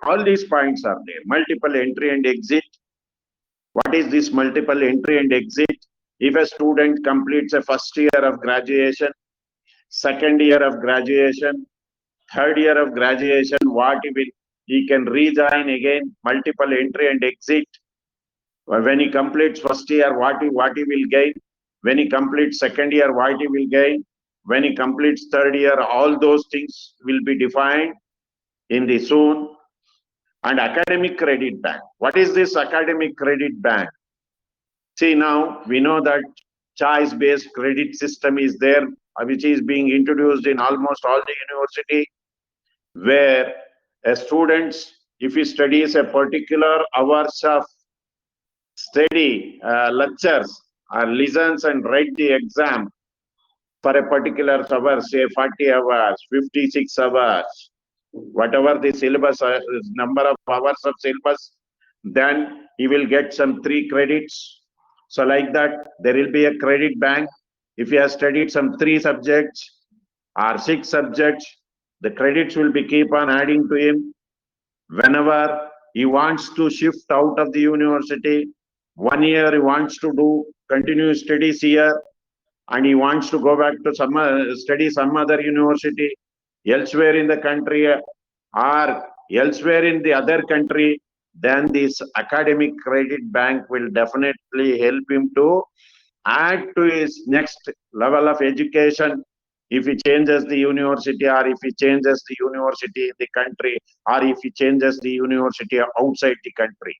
all these points are there. Multiple entry and exit. What is this multiple entry and exit? If a student completes a first year of graduation, second year of graduation, third year of graduation, he can rejoin again, multiple entry and exit. When he completes first year, what he will gain. When he completes second year, what he will gain. When he completes third year, all those things will be defined in the soon. And academic credit bank. What is this academic credit bank? See, now we know that choice-based credit system is there, which is being introduced in almost all the university, where a students, if he studies a particular hours of study, lectures, or listens and write the exam for a particular hour, say 40 hours, 56 hours, whatever the syllabus, number of hours of syllabus, then he will get some 3 credits. So like that, there will be a credit bank. If he has studied some 3 subjects or 6 subjects, the credits will be keep on adding to him. Whenever he wants to shift out of the university, 1 year he wants to do continuous studies here, and he wants to go back to study some other university elsewhere in the country, or elsewhere in the other country, then this academic credit bank will definitely help him to add to his next level of education. If he changes the university, or if he changes the university in the country, or if he changes the university outside the country,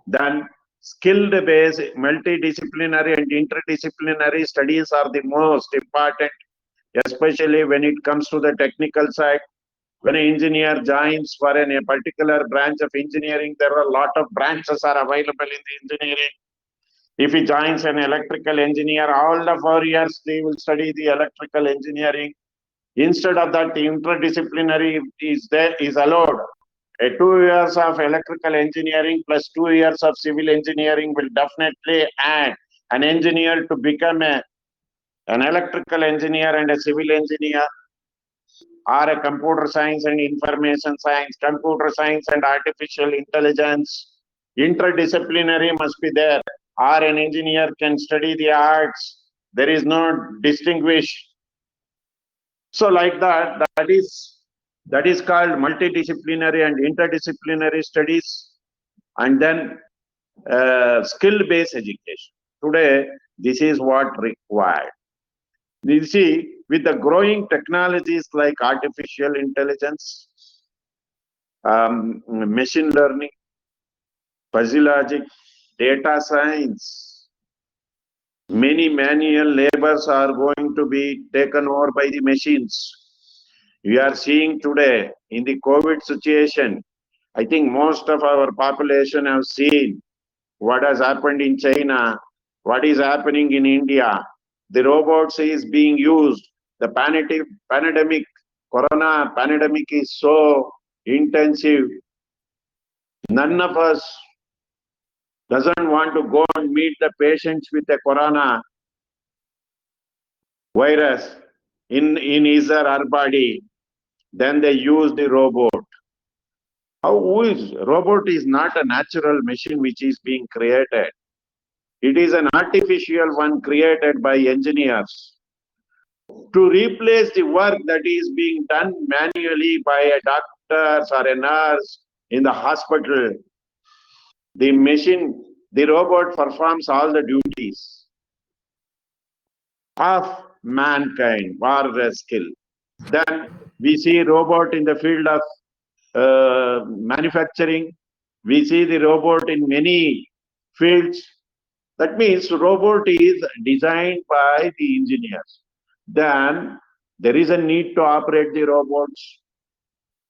then skilled based multidisciplinary and interdisciplinary studies are the most important, especially when it comes to the technical side. When an engineer joins for a particular branch of engineering, there are a lot of branches are available in the engineering. If he joins an electrical engineer, all the 4 years they will study the electrical engineering. Instead of that, interdisciplinary is allowed. 2 years of electrical engineering plus 2 years of civil engineering will definitely add an engineer to become an electrical engineer and a civil engineer, or a computer science and information science, computer science and artificial intelligence. Interdisciplinary must be there, or an engineer can study the arts. There is no distinguish. So like that is called multidisciplinary and interdisciplinary studies, and then skill-based education. Today, this is what required. You see, with the growing technologies like artificial intelligence, machine learning, fuzzy logic, data science, many manual labors are going to be taken over by the machines. We are seeing today in the COVID situation, I think most of our population have seen what has happened in China, what is happening in India. The robots is being used. The pandemic, corona pandemic is so intensive. None of us doesn't want to go and meet the patients with the corona virus in his or her body. Then they use the robot. Robot is not a natural machine which is being created. It is an artificial one created by engineers to replace the work that is being done manually by a doctor or a nurse in the hospital. The machine, the robot performs all the duties of mankind or the skill. Then we see robot in the field of manufacturing. We see the robot in many fields. That means robot is designed by the engineers. Then there is a need to operate the robots.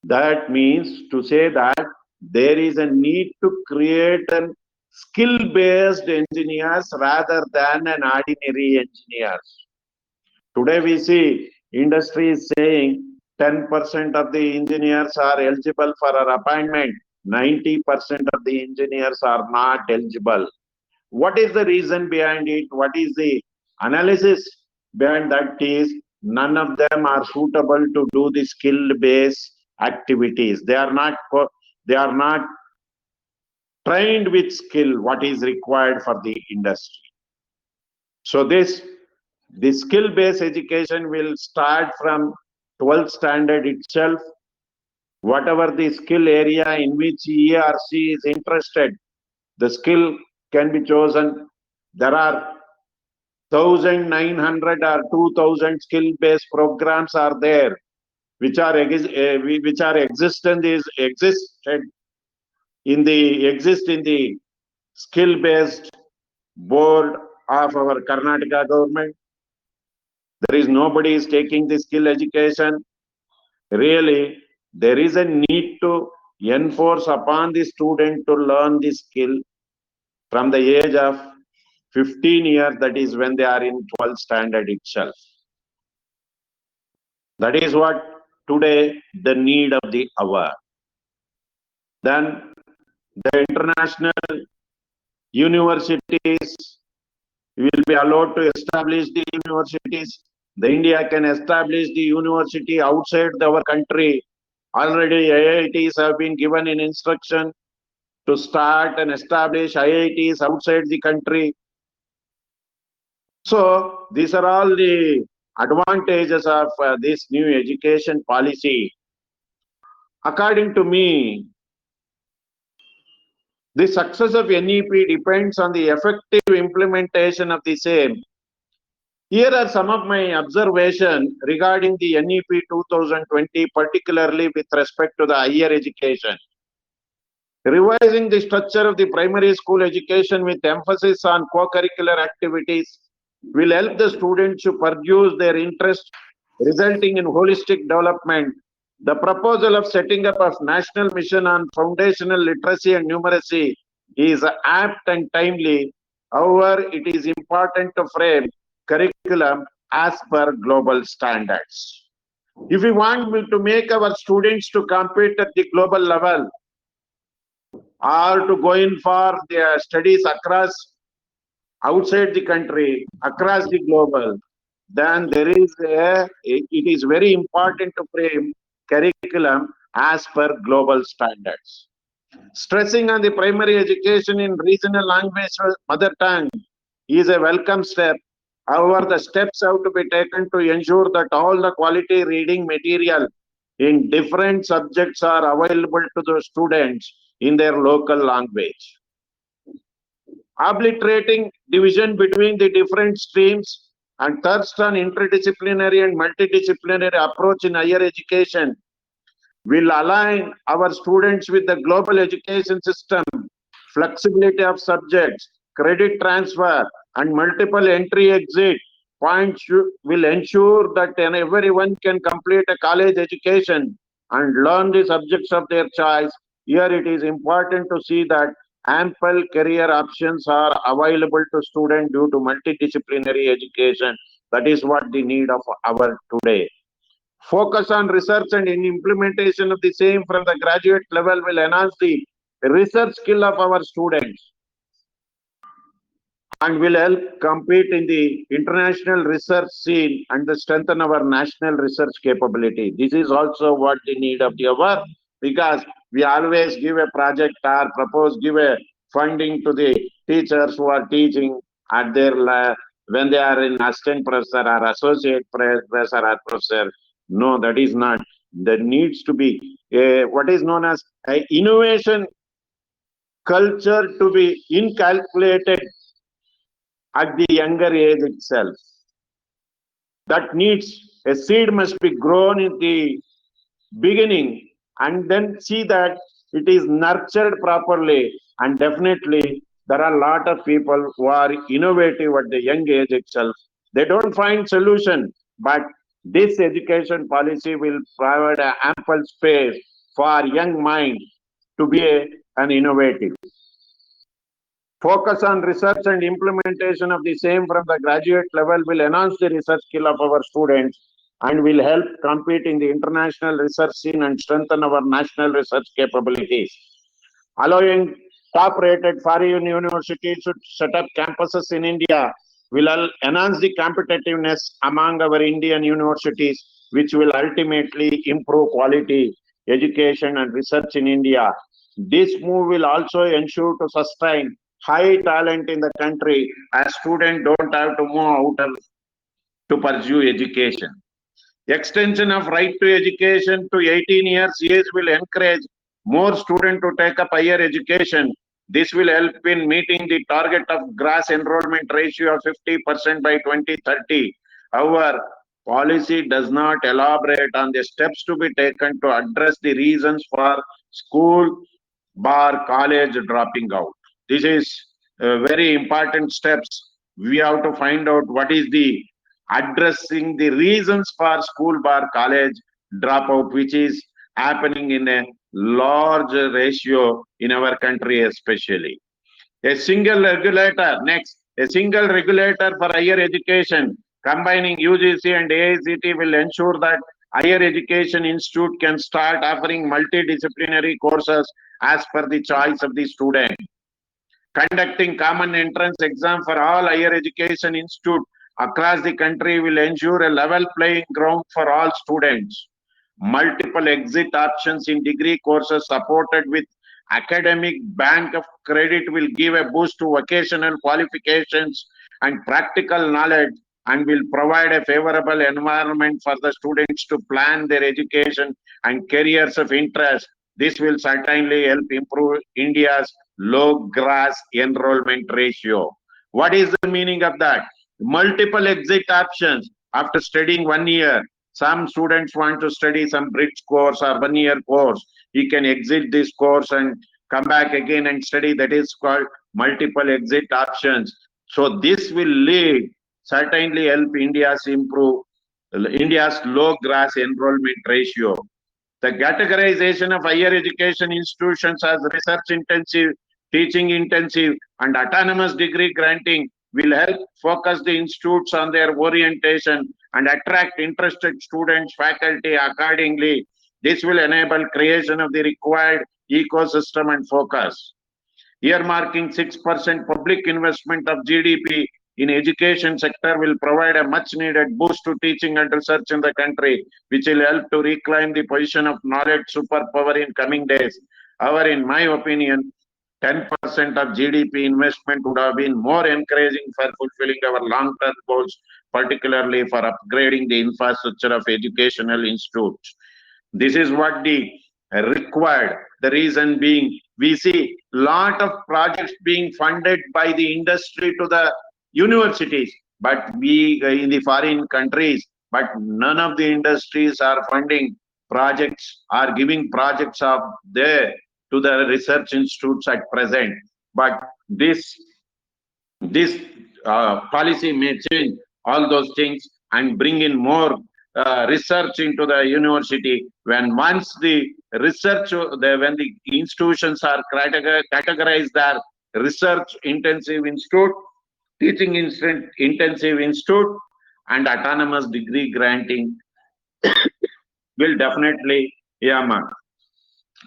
That means to say that there is a need to create a skill-based engineers rather than an ordinary engineers. Today we see industry is saying 10% of the engineers are eligible for an appointment. 90% of the engineers are not eligible. What is the reason behind it? What is the analysis behind that? Is none of them are suitable to do the skill-based activities. They are not trained with skill what is required for the industry. So the skill-based education will start from 12th standard itself. Whatever the skill area in which he or she is interested, the skill can be chosen. There are 1,900 or 2,000 skill-based programs are there, which are exist in the skill-based board of our Karnataka government. There is nobody is taking the skill education. Really, there is a need to enforce upon the student to learn the skill from the age of 15 years, that is when they are in 12th standard itself. That is what today the need of the hour. Then the international universities will be allowed to establish the universities. The India can establish the university outside our country. Already IITs have been given in instruction to start and establish IITs outside the country. So these are all the advantages of this new education policy. According to me, the success of NEP depends on the effective implementation of the same. Here are some of my observations regarding the NEP 2020, particularly with respect to the higher education. Revising the structure of the primary school education with emphasis on co-curricular activities will help the students to pursue their interest, resulting in holistic development. The proposal of setting up a national mission on foundational literacy and numeracy is apt and timely. However, it is important to frame curriculum as per global standards. If we want to make our students to compete at the global level, or to go in for their studies across outside the country, across the global, then it is very important to frame curriculum as per global standards. Stressing on the primary education in regional language mother tongue is a welcome step. However, the steps have to be taken to ensure that all the quality reading material in different subjects are available to the students in their local language. Obliterating division between the different streams and thirst on interdisciplinary and multidisciplinary approach in higher education will align our students with the global education system. Flexibility of subjects, credit transfer, and multiple entry-exit points will ensure that everyone can complete a college education and learn the subjects of their choice. Here it is important to see that ample career options are available to students due to multidisciplinary education. That is what the need of our today. Focus on research and in implementation of the same from the graduate level will enhance the research skill of our students and will help compete in the international research scene and strengthen our national research capability. This is also what the need of the hour, because we always give a project or give a funding to the teachers who are teaching at their when they are in assistant professor or associate professor or professor. No, that is not. There needs to be what is known as innovation culture to be inculcated at the younger age itself. That needs a seed must be grown in the beginning and then see that it is nurtured properly, and definitely there are a lot of people who are innovative at the young age itself. They don't find solution, but this education policy will provide an ample space for young mind to be an innovative. Focus on research and implementation of the same from the graduate level will enhance the research skill of our students and will help compete in the international research scene and strengthen our national research capabilities. Allowing top-rated foreign universities to set up campuses in India will enhance the competitiveness among our Indian universities, which will ultimately improve quality education and research in India. This move will also ensure to sustain high talent in the country, as students don't have to move out to pursue education. Extension of right to education to 18 years age will encourage more students to take up higher education. This will help in meeting the target of gross enrollment ratio of 50% by 2030. However, policy does not elaborate on the steps to be taken to address the reasons for school bar college dropping out. This is very important steps. We have to find out what is the addressing the reasons for school bar college dropout, which is happening in a large ratio in our country especially. A single regulator, next, a single regulator for higher education combining UGC and AICTE will ensure that higher education institute can start offering multidisciplinary courses as per the choice of the student. Conducting common entrance exam for all higher education institutes across the country will ensure a level playing ground for all students. Multiple exit options in degree courses supported with academic bank of credit will give a boost to vocational qualifications and practical knowledge and will provide a favorable environment for the students to plan their education and careers of interest. This will certainly help improve India's low gross enrollment ratio. What is the meaning of that? Multiple exit options after studying 1 year. Some students want to study some bridge course or 1 year course. He can exit this course and come back again and study. That is called multiple exit options. So this will lead, certainly help India's low gross enrollment ratio. The categorization of higher education institutions as research intensive, teaching intensive, and autonomous degree granting will help focus the institutes on their orientation and attract interested students, faculty accordingly. This will enable creation of the required ecosystem and focus. Earmarking 6% public investment of GDP in education sector will provide a much needed boost to teaching and research in the country, which will help to reclaim the position of knowledge superpower in coming days. However, in my opinion, 10% of GDP investment would have been more encouraging for fulfilling our long-term goals, particularly for upgrading the infrastructure of educational institutes. This is what the required. The reason being, we see lot of projects being funded by the industry to the universities, but we in the foreign countries, but none of the industries are funding projects, are giving projects of there to the research institutes at present. But this policy may change all those things and bring in more research into the university. When once the research, when the institutions are categorized as research intensive institute, teaching intensive institute, and autonomous degree granting will definitely emerge.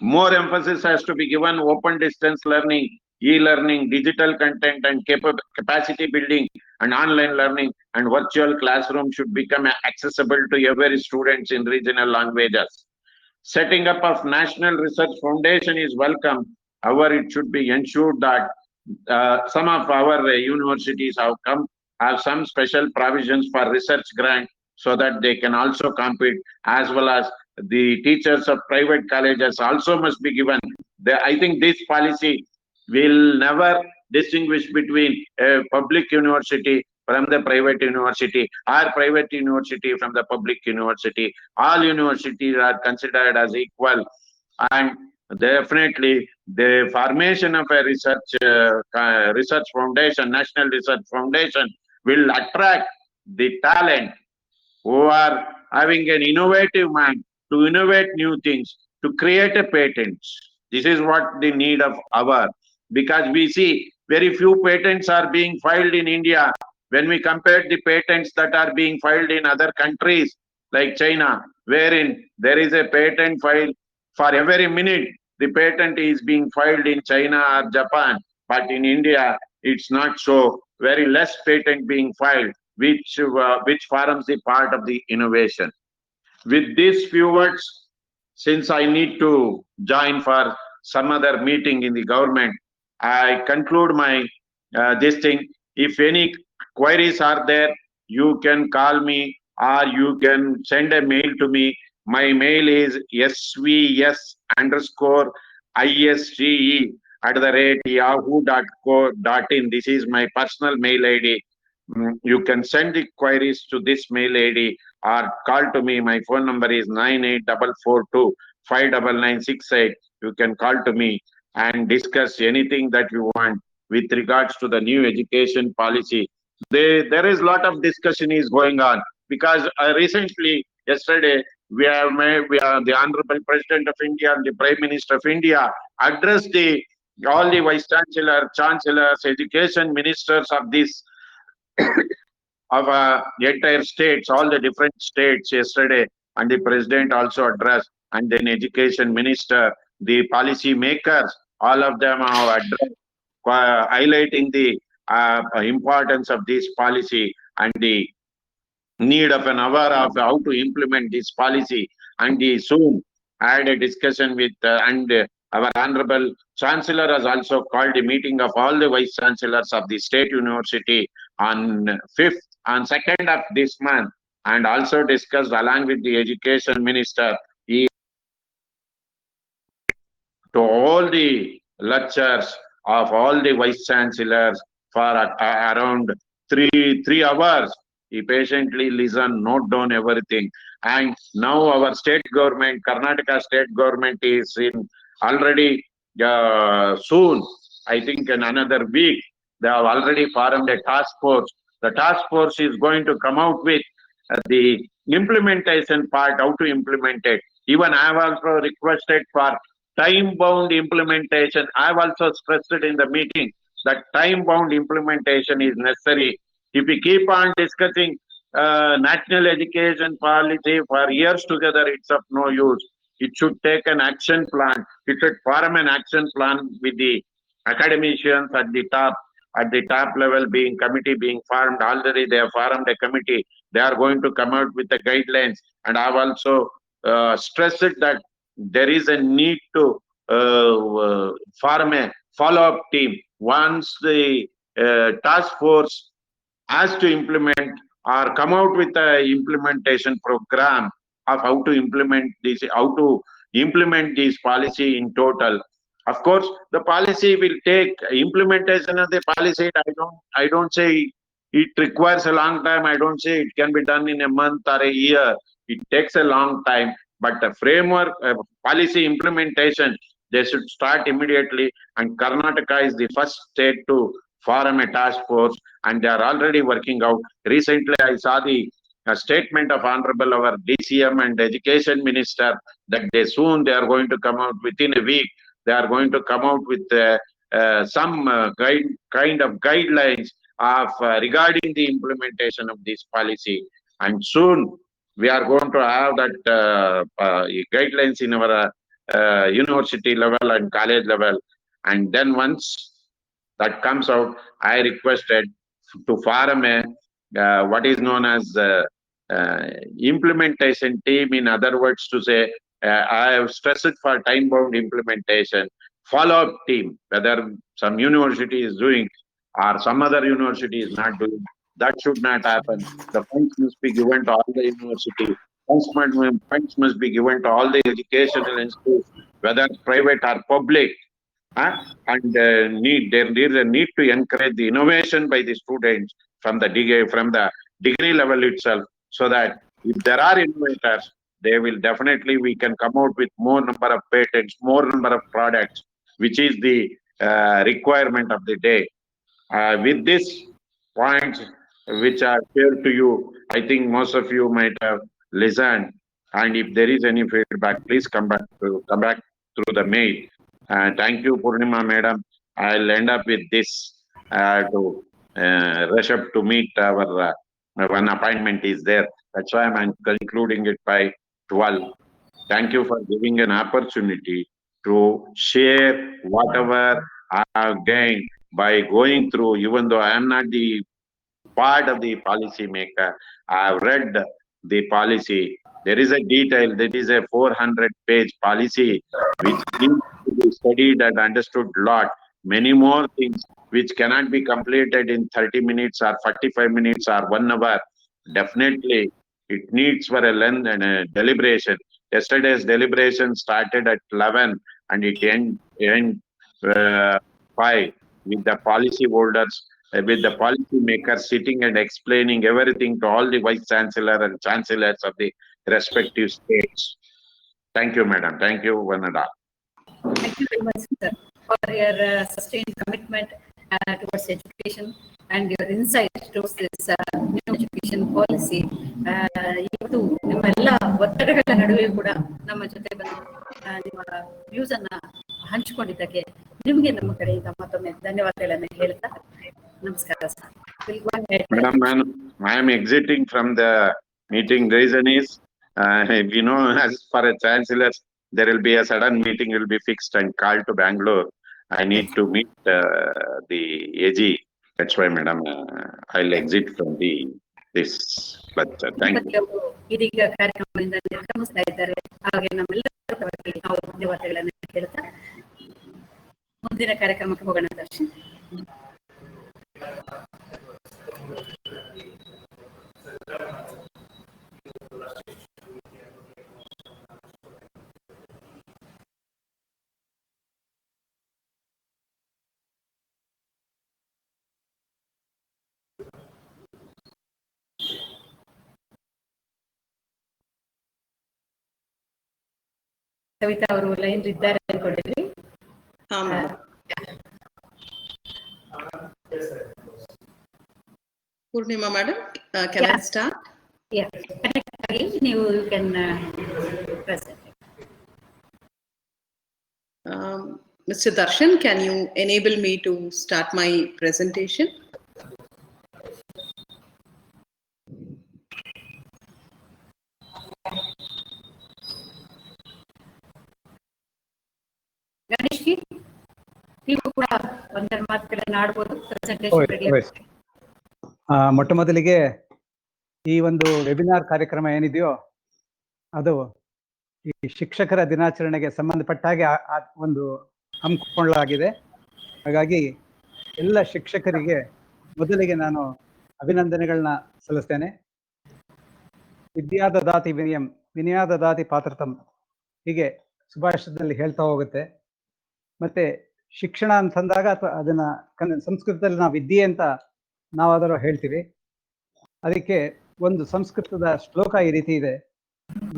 More emphasis has to be given open distance learning, e-learning, digital content and capacity building, and online learning and virtual classroom should become accessible to every students in regional languages. Setting up of National Research Foundation is welcome. However, it should be ensured that some of our universities have some special provisions for research grant so that they can also compete, as well as the teachers of private colleges also must be given. I think this policy will never distinguish between a public university from the private university or private university from the public university. All universities are considered as equal, and definitely the formation of a research foundation, National Research Foundation, will attract the talent who are having an innovative mind to innovate new things, to create a patents. This is what the need of our, because we see very few patents are being filed in India when we compare the patents that are being filed in other countries like China, wherein there is a patent file for every minute. The patent is being filed in China or Japan, but in India it's not so. Very less patent being filed, which forms the part of the innovation. With these few words, since I need to join for some other meeting in the government, I conclude my this thing. If any queries are there, you can call me or you can send a mail to me. My mail is svs_isge@yahoo.co.in. This is my personal mail ID. You can send the queries to this mail ID or call to me. My phone number is 9844259968. You can call to me and discuss anything that you want with regards to the new education policy. There is a lot of discussion is going on because recently, yesterday, the Honorable President of India and the Prime Minister of India addressed all the Vice Chancellor, Chancellors, Education Ministers of this of the entire states, all the different states yesterday, and the President also addressed, and then Education Minister, the policy makers, all of them are addressed, highlighting the importance of this policy and the need of an hour of how to implement this policy. And soon had a discussion with our Honorable Chancellor has also called a meeting of all the Vice Chancellors of the State University on 5th on 2nd of this month, and also discussed along with the education minister to all the lectures of all the vice chancellors for around three hours. He patiently listened, note down everything. And now our state government, Karnataka state government, is in already soon, I think in another week, they have already formed a task force. The task force is going to come out with the implementation part, how to implement it. Even I have also requested for time-bound implementation. I have also stressed it in the meeting that time-bound implementation is necessary. If we keep on discussing national education policy for years together, it's of no use. It should take an action plan. It should form an action plan with the academicians at the top level, being committee being formed. Already they have formed a committee. They are going to come out with the guidelines. And I've also stressed it that there is a need to form a follow-up team. Once the task force has to implement or come out with a implementation program of how to implement this policy in total. Of course, the policy will take implementation of the policy. I don't say it requires a long time. I don't say it can be done in a month or a year. It takes a long time. But the framework, policy implementation, they should start immediately. And Karnataka is the first state to form a task force, and they are already working out. Recently, I saw the statement of Honorable our DCM and Education Minister that they are going to come out within a week. They are going to come out with some kind of guidelines of regarding the implementation of this policy. And soon we are going to have that guidelines in our university level and college level. And then once that comes out, I requested to form a what is known as implementation team. In other words, to say, I have stressed for time-bound implementation, follow-up team, whether some university is doing or some other university is not doing. That should not happen. The funds must be given to all the university. Funds must be given to all the educational institutes, whether private or public. And there is a need to encourage the innovation by the students from the degree level itself, so that if there are innovators, they will definitely, we can come out with more number of patents, more number of products, which is the requirement of the day. With this points which are shared to you, I think most of you might have listened. And if there is any feedback, please come back through the mail. Thank you, Purnima Madam. I'll end up with this to rush up to meet our one appointment is there. That's why I'm concluding it by 12. Thank you for giving an opportunity to share whatever I have gained by going through, even though I am not the part of the policy maker. I have read the policy. There is a detail, that is a 400-page policy which needs to be studied and understood a lot. Many more things which cannot be completed in 30 minutes or 45 minutes or 1 hour. Definitely, it needs for a length and a deliberation. Yesterday's deliberation started at 11 and it ended 5 with the policy holders, with the policy makers sitting and explaining everything to all the vice chancellor and chancellors of the respective states. Thank you, madam. Thank you, one and all. Thank you very much, sir, for your sustained commitment towards education and your insight towards this new education policy. ಇವತ್ತು ನಿಮ್ಮೆಲ್ಲ ಒತ್ತಡಗಳ ನಡುವೆ ಕೂಡ ನಮ್ಮ ಜೊತೆ ಬಂದು ನಿಮ್ಮ views ಅನ್ನ ಹಂಚಿಕೊಂಡಿದ್ದಕ್ಕೆ ನಿಮಗೆ ನಮ್ಮ ಕಡೆಯಿಂದ ಮತ್ತೊಮ್ಮೆ ಧನ್ಯವಾದಗಳನ್ನು ಹೇಳ್ತಾ ನಮಸ್ಕಾರ sir. Madam, I am exiting from the meeting. Reason is, as for a chancellor, there will be a sudden meeting will be fixed and called to Bangalore. I need to meet the AG. That's why, madam, I'll exit from this lecture. Thank you. ಇದೀಗ ಕಾರ್ಯಕ್ರಮದಿಂದ ನಿರ್ಗಮಿಸ್ತಾ ಇದ್ದಾರೆ. ಹಾಗೆ ನಮ್ಮೆಲ್ಲರ ಪರವಾಗಿ ನಾವು ಧನ್ಯವಾದಗಳನ್ನು ಹೇಳ್ತಾ ಮುಂದಿನ ಕಾರ್ಯಕ್ರಮಕ್ಕೆ ಹೋಗೋಣ ದರ್ಶನ್. ಸವಿತಾ ಅವರು ಲೈನ್ ಇದ್ದಾರೆ ಅನ್ಕೊಂಡಿದ್ವಿ. ಹಾ madam. Purnima madam, can I start? Connect ಆಗಿ ನೀವು you can present. Mr. Darshan, can you enable me to start my presentation? Ganesh G, ನೀವು ಕೂಡ ಒಂದೆರಡು ಮಾತುಗಳನ್ನು ಆಡ್ಬೋದು. ಪ್ರೆಸೆಂಟೇಷನ್ ಮೊಟ್ಟ ಮೊದಲಿಗೆ ಈ ಒಂದು ವೆಬಿನಾರ್ ಕಾರ್ಯಕ್ರಮ ಏನಿದೆಯೋ ಅದು ಈ ಶಿಕ್ಷಕರ ದಿನಾಚರಣೆಗೆ ಸಂಬಂಧಪಟ್ಟ ಹಾಗೆ ಒಂದು ಹಮ್ಮಿಕೊಳ್ಳಲಾಗಿದೆ. ಹಾಗಾಗಿ ಎಲ್ಲ ಶಿಕ್ಷಕರಿಗೆ ಮೊದಲಿಗೆ ನಾನು ಅಭಿನಂದನೆಗಳನ್ನ ಸಲ್ಲಿಸ್ತೇನೆ. ವಿದ್ಯಾದದಾತಿ ವಿನಯಂ ವಿನಯಾದದಾತಿ ಪಾತ್ರತಂ, ಹೀಗೆ ಸುಭಾಷಿತದಲ್ಲಿ ಹೇಳ್ತಾ ಹೋಗುತ್ತೆ. ಮತ್ತೆ ಶಿಕ್ಷಣ ಅಂತಂದಾಗ ಅಥವಾ ಅದನ್ನ ಸಂಸ್ಕೃತದಲ್ಲಿ ನಾವು ವಿದ್ಯೆ ಅಂತ ನಾವಾದರೂ ಹೇಳ್ತೀವಿ. ಅದಕ್ಕೆ ಒಂದು ಸಂಸ್ಕೃತದ ಶ್ಲೋಕ ಈ ರೀತಿ ಇದೆ: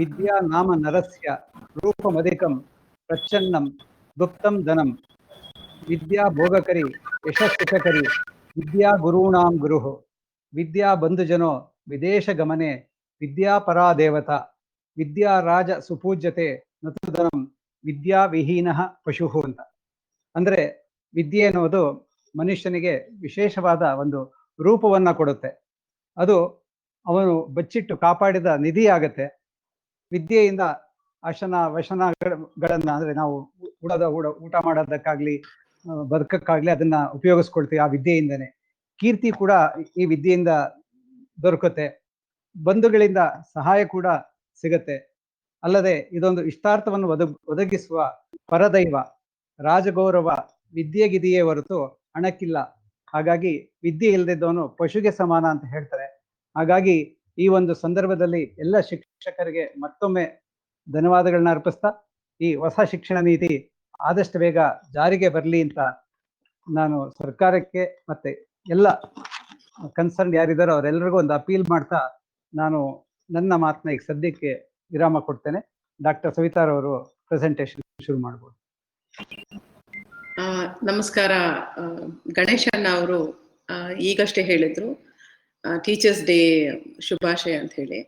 ವಿದ್ಯಾ ನಾಮ ನರಸ್ಯ ರೂಪಮಧಿಕಂ ಪ್ರಚ್ಛನ್ನಂ ಗುಪ್ತಂ ಧನಂ, ವಿದ್ಯಾ ಭೋಗಕರಿ ಯಶಸ್ಸುಖಕರಿ ವಿದ್ಯಾ ಗುರುಣಾಂ ಗುರುಹು, ವಿದ್ಯಾ ಬಂಧುಜನೋ ವಿದೇಶ ಗಮನೆ ವಿದ್ಯಾ ಪರಾ ದೇವತಾ, ವಿದ್ಯಾ ರಾಜ ಸುಪೂಜ್ಯತೆ ನತು ಧನಂ ವಿದ್ಯಾ ವಿಹೀನ ಪಶುಹು ಅಂತ. ಅಂದ್ರೆ ವಿದ್ಯೆ ಎನ್ನುವುದು ಮನುಷ್ಯನಿಗೆ ವಿಶೇಷವಾದ ಒಂದು ರೂಪವನ್ನ ಕೊಡುತ್ತೆ. ಅದು ಅವನು ಬಚ್ಚಿಟ್ಟು ಕಾಪಾಡಿದ ನಿಧಿ ಆಗತ್ತೆ. ವಿದ್ಯೆಯಿಂದ ವಶನಗಳನ್ನ ಅಂದ್ರೆ ನಾವು ಊಟ ಮಾಡೋದಕ್ಕಾಗ್ಲಿ ಬದುಕಕ್ಕಾಗ್ಲಿ ಅದನ್ನ ಉಪಯೋಗಿಸ್ಕೊಳ್ತೀವಿ ಆ ವಿದ್ಯೆಯಿಂದನೇ. ಕೀರ್ತಿ ಕೂಡ ಈ ವಿದ್ಯೆಯಿಂದ ದೊರಕುತ್ತೆ. ಬಂಧುಗಳಿಂದ ಸಹಾಯ ಕೂಡ ಸಿಗತ್ತೆ. ಅಲ್ಲದೆ ಇದೊಂದು ಇಷ್ಟಾರ್ಥವನ್ನು ಒದಗಿಸುವ ಪರದೈವ, ರಾಜಗೌರವ ವಿದ್ಯೆಗಿದೆಯೇ ಹೊರತು ಹಣಕ್ಕಿಲ್ಲ. ಹಾಗಾಗಿ ವಿದ್ಯೆ ಇಲ್ಲದಿದ್ದವನು ಪಶುಗೆ ಸಮಾನ ಅಂತ ಹೇಳ್ತಾರೆ. ಹಾಗಾಗಿ ಈ ಒಂದು ಸಂದರ್ಭದಲ್ಲಿ ಎಲ್ಲ ಶಿಕ್ಷಕರಿಗೆ ಮತ್ತೊಮ್ಮೆ ಧನ್ಯವಾದಗಳನ್ನ ಅರ್ಪಿಸ್ತಾ, ಈ ಹೊಸ ಶಿಕ್ಷಣ ನೀತಿ ಆದಷ್ಟು ಬೇಗ ಜಾರಿಗೆ ಬರಲಿ ಅಂತ ನಾನು ಸರ್ಕಾರಕ್ಕೆ ಮತ್ತೆ ಎಲ್ಲ ಕನ್ಸರ್ನ್ ಯಾರಿದ್ದಾರೋ ಅವರೆಲ್ಲರಿಗೂ ಒಂದು ಅಪೀಲ್ ಮಾಡ್ತಾ ನಾನು ನನ್ನ ಮಾತನ್ನ ಈಗ ಸದ್ಯಕ್ಕೆ ವಿರಾಮ ಕೊಡ್ತೇನೆ. ಡಾಕ್ಟರ್ ಸವಿತಾರವರು ಪ್ರೆಸೆಂಟೇಷನ್ ಶುರು ಮಾಡ್ಬೋದು. ನಮಸ್ಕಾರ. ಗಣೇಶಣ್ಣ ಅವರು ಈಗಷ್ಟೇ ಹೇಳಿದ್ರು ಟೀಚರ್ಸ್ ಡೇ ಶುಭಾಶಯ ಅಂತ ಹೇಳಿ.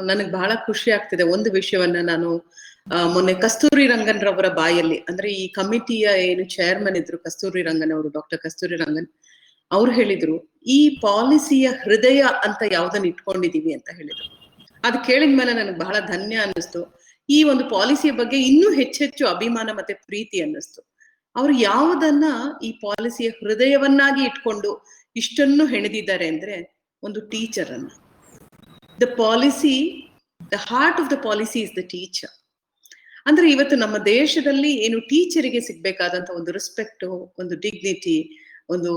ನನಗೆ ಬಹಳ ಖುಷಿ ಆಗ್ತಿದೆ. ಒಂದು ವಿಷಯವನ್ನ ನಾನು ಮೊನ್ನೆ ಕಸ್ತೂರಿ ರಂಗನ್ ರವರ ಬಾಯಲ್ಲಿ, ಅಂದ್ರೆ ಈ ಕಮಿಟಿಯ ಏನು ಚೇರ್ಮನ್ ಇದ್ರು ಕಸ್ತೂರಿ ರಂಗನ್ ಅವರು, ಡಾಕ್ಟರ್ ಕಸ್ತೂರಿ ರಂಗನ್ ಅವ್ರು ಹೇಳಿದ್ರು, ಈ ಪಾಲಿಸಿಯ ಹೃದಯ ಅಂತ ಯಾವ್ದನ್ನ ಇಟ್ಕೊಂಡಿದೀವಿ ಅಂತ ಹೇಳಿದ್ರು. ಅದು ಕೇಳಿದ್ಮೇಲೆ ನನಗೆ ಬಹಳ ಧನ್ಯ ಅನ್ನಿಸ್ತು. ಈ ಒಂದು ಪಾಲಿಸಿಯ ಬಗ್ಗೆ ಇನ್ನೂ ಹೆಚ್ಚೆಚ್ಚು ಅಭಿಮಾನ ಮತ್ತೆ ಪ್ರೀತಿ ಅನ್ನಿಸ್ತು. ಅವ್ರು ಯಾವುದನ್ನ ಈ ಪಾಲಿಸಿಯ ಹೃದಯವನ್ನಾಗಿ ಇಟ್ಕೊಂಡು ಇಷ್ಟನ್ನು ಹೆಣೆದಿದ್ದಾರೆ ಅಂದ್ರೆ ಒಂದು ಟೀಚರ್ ಅನ್ನ. The policy, the heart of the policy is the teacher. ಅಂದ್ರೆ ಇವತ್ತು ನಮ್ಮ ದೇಶದಲ್ಲಿ ಏನು ಟೀಚರಿಗೆ ಸಿಗ್ಬೇಕಾದಂತ ಒಂದು ರೆಸ್ಪೆಕ್ಟ್, ಒಂದು ಡಿಗ್ನಿಟಿ, ಒಂದು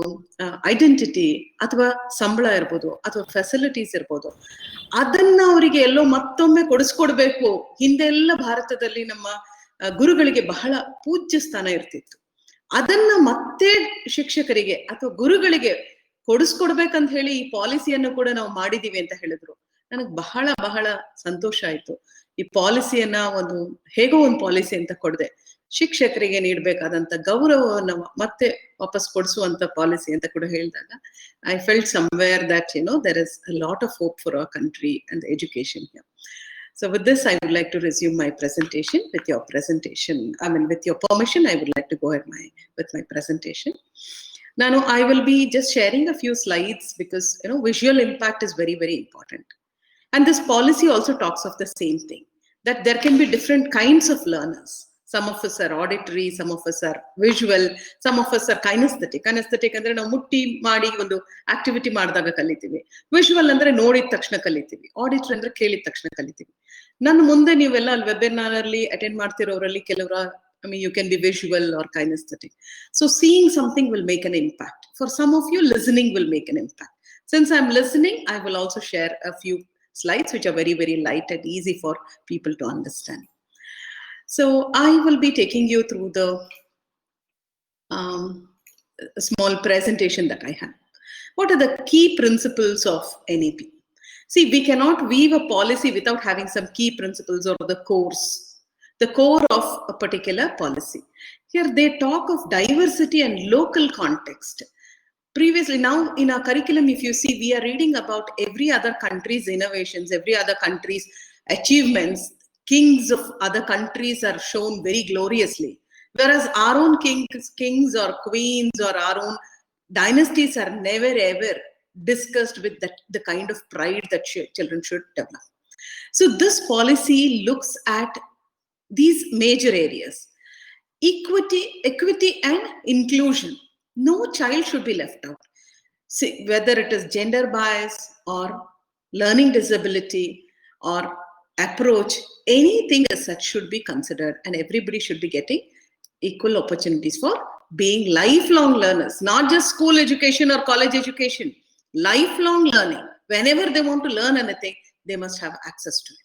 ಐಡೆಂಟಿಟಿ, ಅಥವಾ ಸಂಬಳ ಇರ್ಬೋದು ಅಥವಾ ಫೆಸಿಲಿಟೀಸ್ ಇರ್ಬೋದು, ಅದನ್ನ ಅವರಿಗೆ ಎಲ್ಲೋ ಮತ್ತೊಮ್ಮೆ ಕೊಡಿಸ್ಕೊಡ್ಬೇಕು. ಹಿಂದೆಲ್ಲ ಭಾರತದಲ್ಲಿ ನಮ್ಮ ಗುರುಗಳಿಗೆ ಬಹಳ ಪೂಜ್ಯ ಸ್ಥಾನ ಇರ್ತಿತ್ತು. ಅದನ್ನ ಮತ್ತೆ ಶಿಕ್ಷಕರಿಗೆ ಅಥವಾ ಗುರುಗಳಿಗೆ ಕೊಡಿಸ್ಕೊಡ್ಬೇಕಂತ ಹೇಳಿ ಈ ಪಾಲಿಸಿಯನ್ನು ಕೂಡ ನಾವು ಮಾಡಿದೀವಿ ಅಂತ ಹೇಳಿದ್ರು. ನನಗೆ ಬಹಳ ಬಹಳ ಸಂತೋಷ ಆಯ್ತು. ಈ ಪಾಲಿಸಿಯನ್ನ ಹೇಗೋ ಒಂದು ಪಾಲಿಸಿ ಅಂತ ಕೊಡದೆ ಶಿಕ್ಷಕರಿಗೆ ನೀಡಬೇಕಾದಂತ ಗೌರವವನ್ನು ಮತ್ತೆ ವಾಪಸ್ ಕೊಡಿಸುವಂತ ಪಾಲಿಸಿ ಅಂತ ಕೂಡ ಹೇಳಿದಾಗ I felt somewhere that there is a lot of hope for our country and the education here. So with this, I would like to resume my presentation. With your permission, I would like to go ahead with my presentation. Now, I will be just sharing a few slides because visual impact is very, very important. And this policy also talks of the same thing, that there can be different kinds of learners. Some of us are auditory, some of us are visual, some of us are kinesthetic. Kinesthetic ಅಂದ್ರೆ ನಾವು ಮುಟ್ಟಿ ಮಾಡಿ ಒಂದು activity ಮಾಡಿದಾಗ ಕಲಿತೀವಿ. Visual ಅಂದ್ರೆ ನೋಡಿದ ತಕ್ಷಣ ಕಲಿತೀವಿ. ಆಡಿಟರಿ ಅಂದ್ರೆ ಕೇಳಿದ ತಕ್ಷಣ ಕಲಿತೀವಿ. ನನ್ನ ಮುಂದೆ ನೀವೆಲ್ಲ ಅಲ್ಲಿ ವೆಬಿನಾರ್ ಅಲ್ಲಿ ಅಟೆಂಡ್ ಮಾಡ್ತಿರೋರಲ್ಲಿ ಕೆಲವರು you can be visual or kinesthetic. So seeing something will make an impact. For some of you, listening will make an impact. Since I'm listening, I will also share a few slides which are very, very light and easy for people to understand. So I will be taking you through the small presentation that I have. What are the key principles of NEP? See, we cannot weave a policy without having some key principles or the course. the core of a particular policy. Here they talk of diversity and local context. Previously, now in our curriculum, if you see, we are reading about every other country's innovations, every other country's achievements. Kings of other countries are shown very gloriously, whereas our own kings or queens or our own dynasties are never ever discussed with the kind of pride that children should develop. So this policy looks at these major areas: equity and inclusion. No child should be left out. See, whether it is gender bias or learning disability or approach, anything as such should be considered, and everybody should be getting equal opportunities for being lifelong learners, not just school education or college education. Lifelong learning. Whenever they want to learn anything, they must have access to it.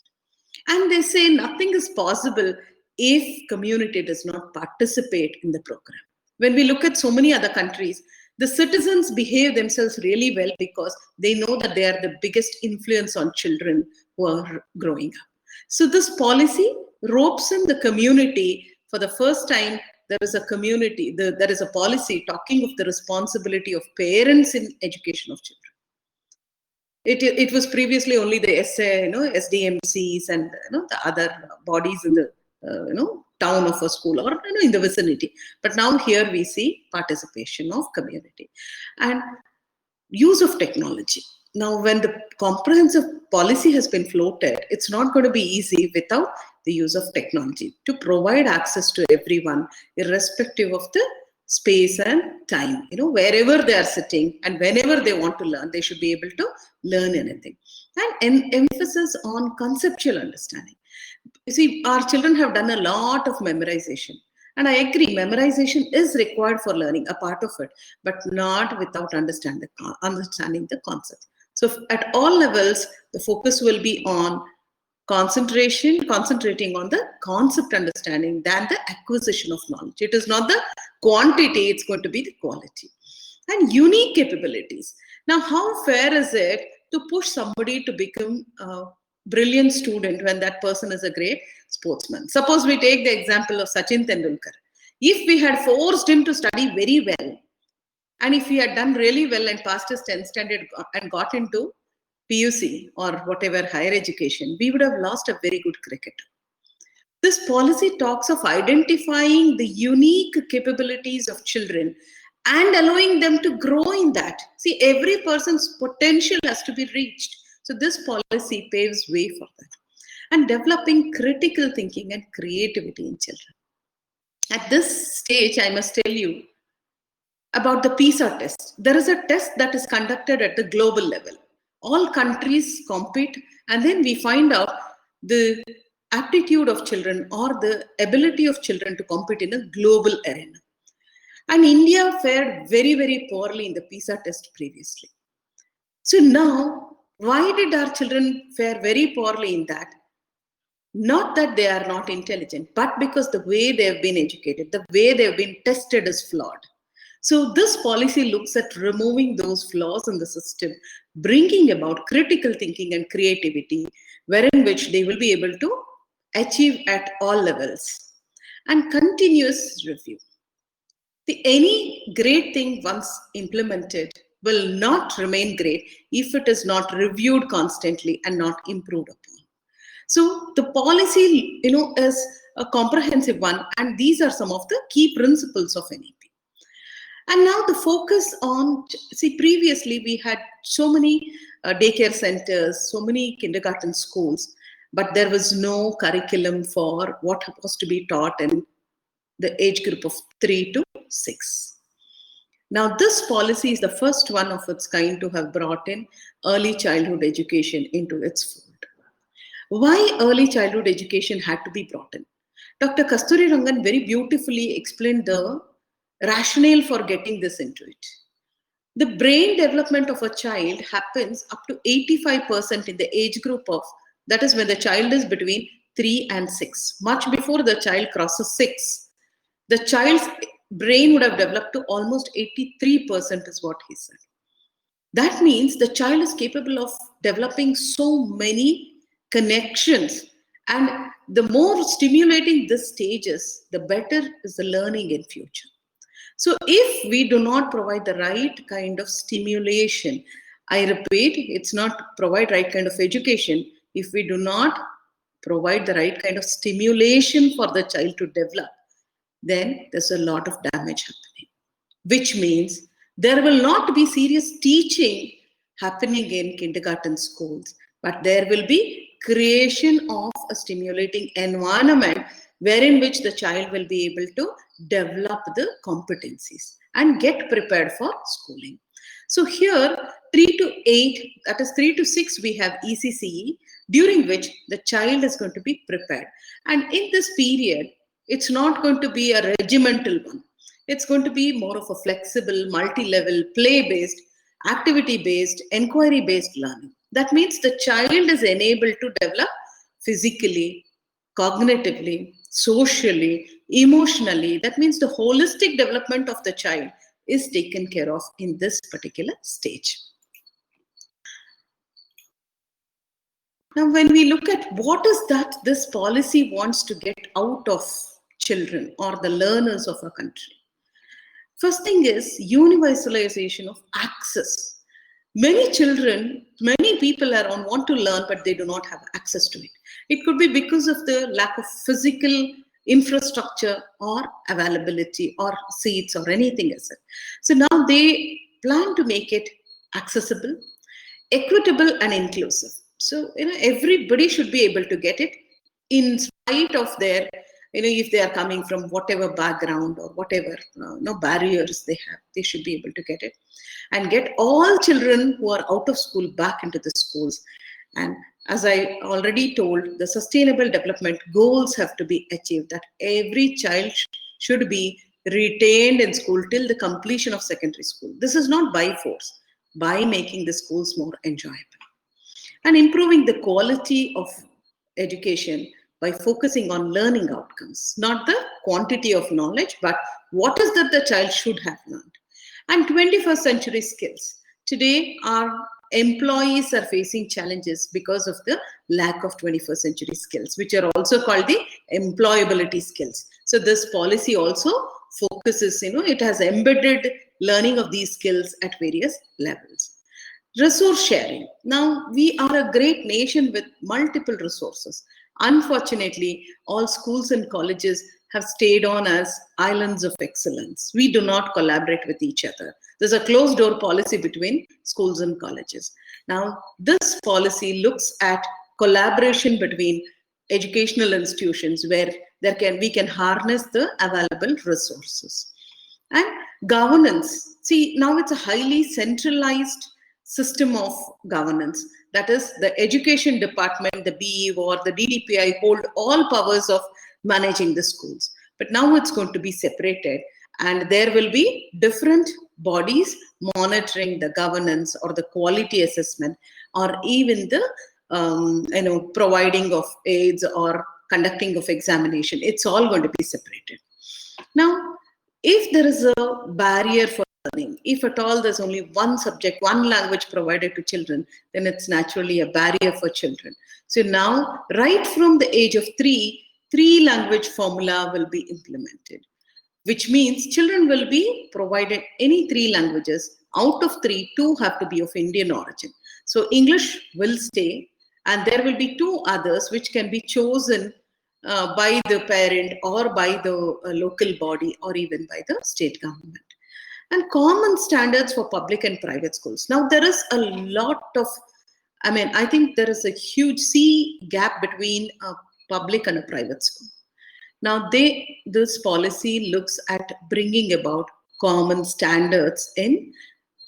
And they say nothing is possible if community does not participate in the program. When we look at so many other countries, the citizens behave themselves really well because they know that they are the biggest influence on children who are growing up. So this policy ropes in the community. For the first time, there is a community, there is a policy talking of the responsibility of parents in education of children. It was previously only the SDMCs and the other bodies in the town of a school or in the vicinity. But now here we see participation of community and use of technology. Now, when the comprehensive policy has been floated, it's not going to be easy without the use of technology to provide access to everyone, irrespective of the space and time. Wherever they are sitting and whenever they want to learn, they should be able to learn anything. And emphasis on conceptual understanding. You see, our children have done a lot of memorization. And I agree, memorization is required for learning, a part of it, but not without understanding the concept. So at all levels, the focus will be on concentrating on the concept understanding than the acquisition of knowledge. It is not the quantity, it's going to be the quality. And unique capabilities. Now, how fair is it to push somebody to become a brilliant student when that person is a great sportsman? Suppose we take the example of Sachin Tendulkar. If we had forced him to study very well, and if he had done really well and passed his 10th standard and got into PUC or whatever higher education, we would have lost a very good cricketer. This policy talks of identifying the unique capabilities of children and allowing them to grow in that. See, every person's potential has to be reached. So this policy paves way for that. And developing critical thinking and creativity in children. At this stage, I must tell you about the PISA test. There is a test that is conducted at the global level. All countries compete, and then we find out the aptitude of children or the ability of children to compete in a global arena. And India fared very, very poorly in the PISA test previously. So now, why did our children fare very poorly in that? Not that they are not intelligent, but because the way they have been educated, the way they have been tested is flawed. So this policy looks at removing those flaws in the system, bringing about critical thinking and creativity, wherein which they will be able to achieve at all levels. And continuous review. Any great thing once implemented will not remain great if it is not reviewed constantly and not improved upon. So the policy, is a comprehensive one, and these are some of the key principles of NEP. And now the focus on, previously we had so many daycare centers, so many kindergarten schools, but there was no curriculum for what was to be taught in the age group of 3 to 6. Now this policy is the first one of its kind to have brought in early childhood education into its fold. Why early childhood education had to be brought in? Dr. Kasturi Rangan very beautifully explained the rationale for getting this into it. The brain development of a child happens up to 85% in the age group of, that is when the child is between 3 and 6. Much before the child crosses 6, the child's brain would have developed to almost 83% is what he said. That means the child is capable of developing so many connections And the more stimulating this stage is, the better is the learning in future. So if we do not provide the right kind of stimulation, I repeat, it's not provide right kind of education. If we do not provide the right kind of stimulation for the child to develop, then there's a lot of damage happening, which means there will not be serious teaching happening in kindergarten schools, but there will be creation of a stimulating environment wherein which the child will be able to develop the competencies and get prepared for schooling. So here 3 to 8, that is 3 to 6, we have ECCE, during which the child is going to be prepared. And in this period, it's not going to be a regimental one. It's going to be more of a flexible, multi-level, play-based, activity-based, inquiry-based learning. That means the child is enabled to develop physically, cognitively, socially, emotionally. That means the holistic development of the child is taken care of in this particular stage. Now, when we look at what is that this policy wants to get out of children or the learners of our country, first thing is universalization of access. Many children, many people around want to learn, but they do not have access to it. It could be because of the lack of physical infrastructure or availability or seats or anything else. So now they plan to make it accessible, equitable, and inclusive. So, everybody should be able to get it in spite of their, if they are coming from whatever background or whatever barriers they have, they should be able to get it. And get all children who are out of school back into the schools. And as I already told, the sustainable development goals have to be achieved, that every child should be retained in school till the completion of secondary school. This is not by force, by making the schools more enjoyable. And improving the quality of education by focusing on learning outcomes, not the quantity of knowledge, but what is that the child should have learned. And 21st century skills. Today, our employees are facing challenges because of the lack of 21st century skills, which are also called the employability skills. So this policy also focuses, it has embedded learning of these skills at various levels. Resource sharing. Now, we are a great nation with multiple resources. Unfortunately, all schools and colleges have stayed on as islands of excellence. We do not collaborate with each other. There's a closed door policy between schools and colleges. Now, this policy looks at collaboration between educational institutions where we can harness the available resources. And governance. See, now it's a highly centralized system of governance. That is, the education department, the BEO or the DDPI hold all powers of managing the schools. But now it's going to be separated, and there will be different bodies monitoring the governance or the quality assessment, or even the providing of aids or conducting of examination. It's all going to be separated. Now, if there is a barrier for learning, if at all there's only one subject, one language provided to children, then it's naturally a barrier for children. So now, right from the age of 3 language formula will be implemented, which means children will be provided any 3 languages. Out of 3, 2 have to be of Indian origin. So English will stay, and there will be 2 others which can be chosen by the parent or by the local body or even by the state government. And common standards for public and private schools. Now there is a lot of, I think there is a huge gap between a public and a private school. Now this policy looks at bringing about common standards in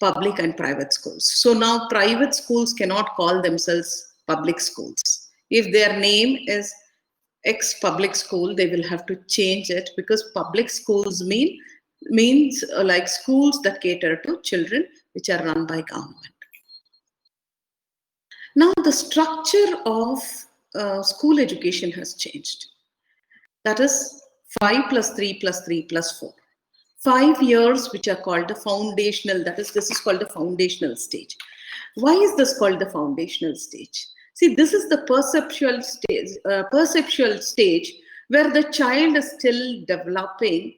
public and private schools. So now private schools cannot call themselves public schools. If their name is ex-public school, they will have to change it, because public schools means like schools that cater to children which are run by government. Now the structure of school education has changed. That is 5 + 3 + 3 + 4. 5 years which are called the foundational, this is called the foundational stage. Why is this called the foundational stage? See, this is the perceptual stage where the child is still developing,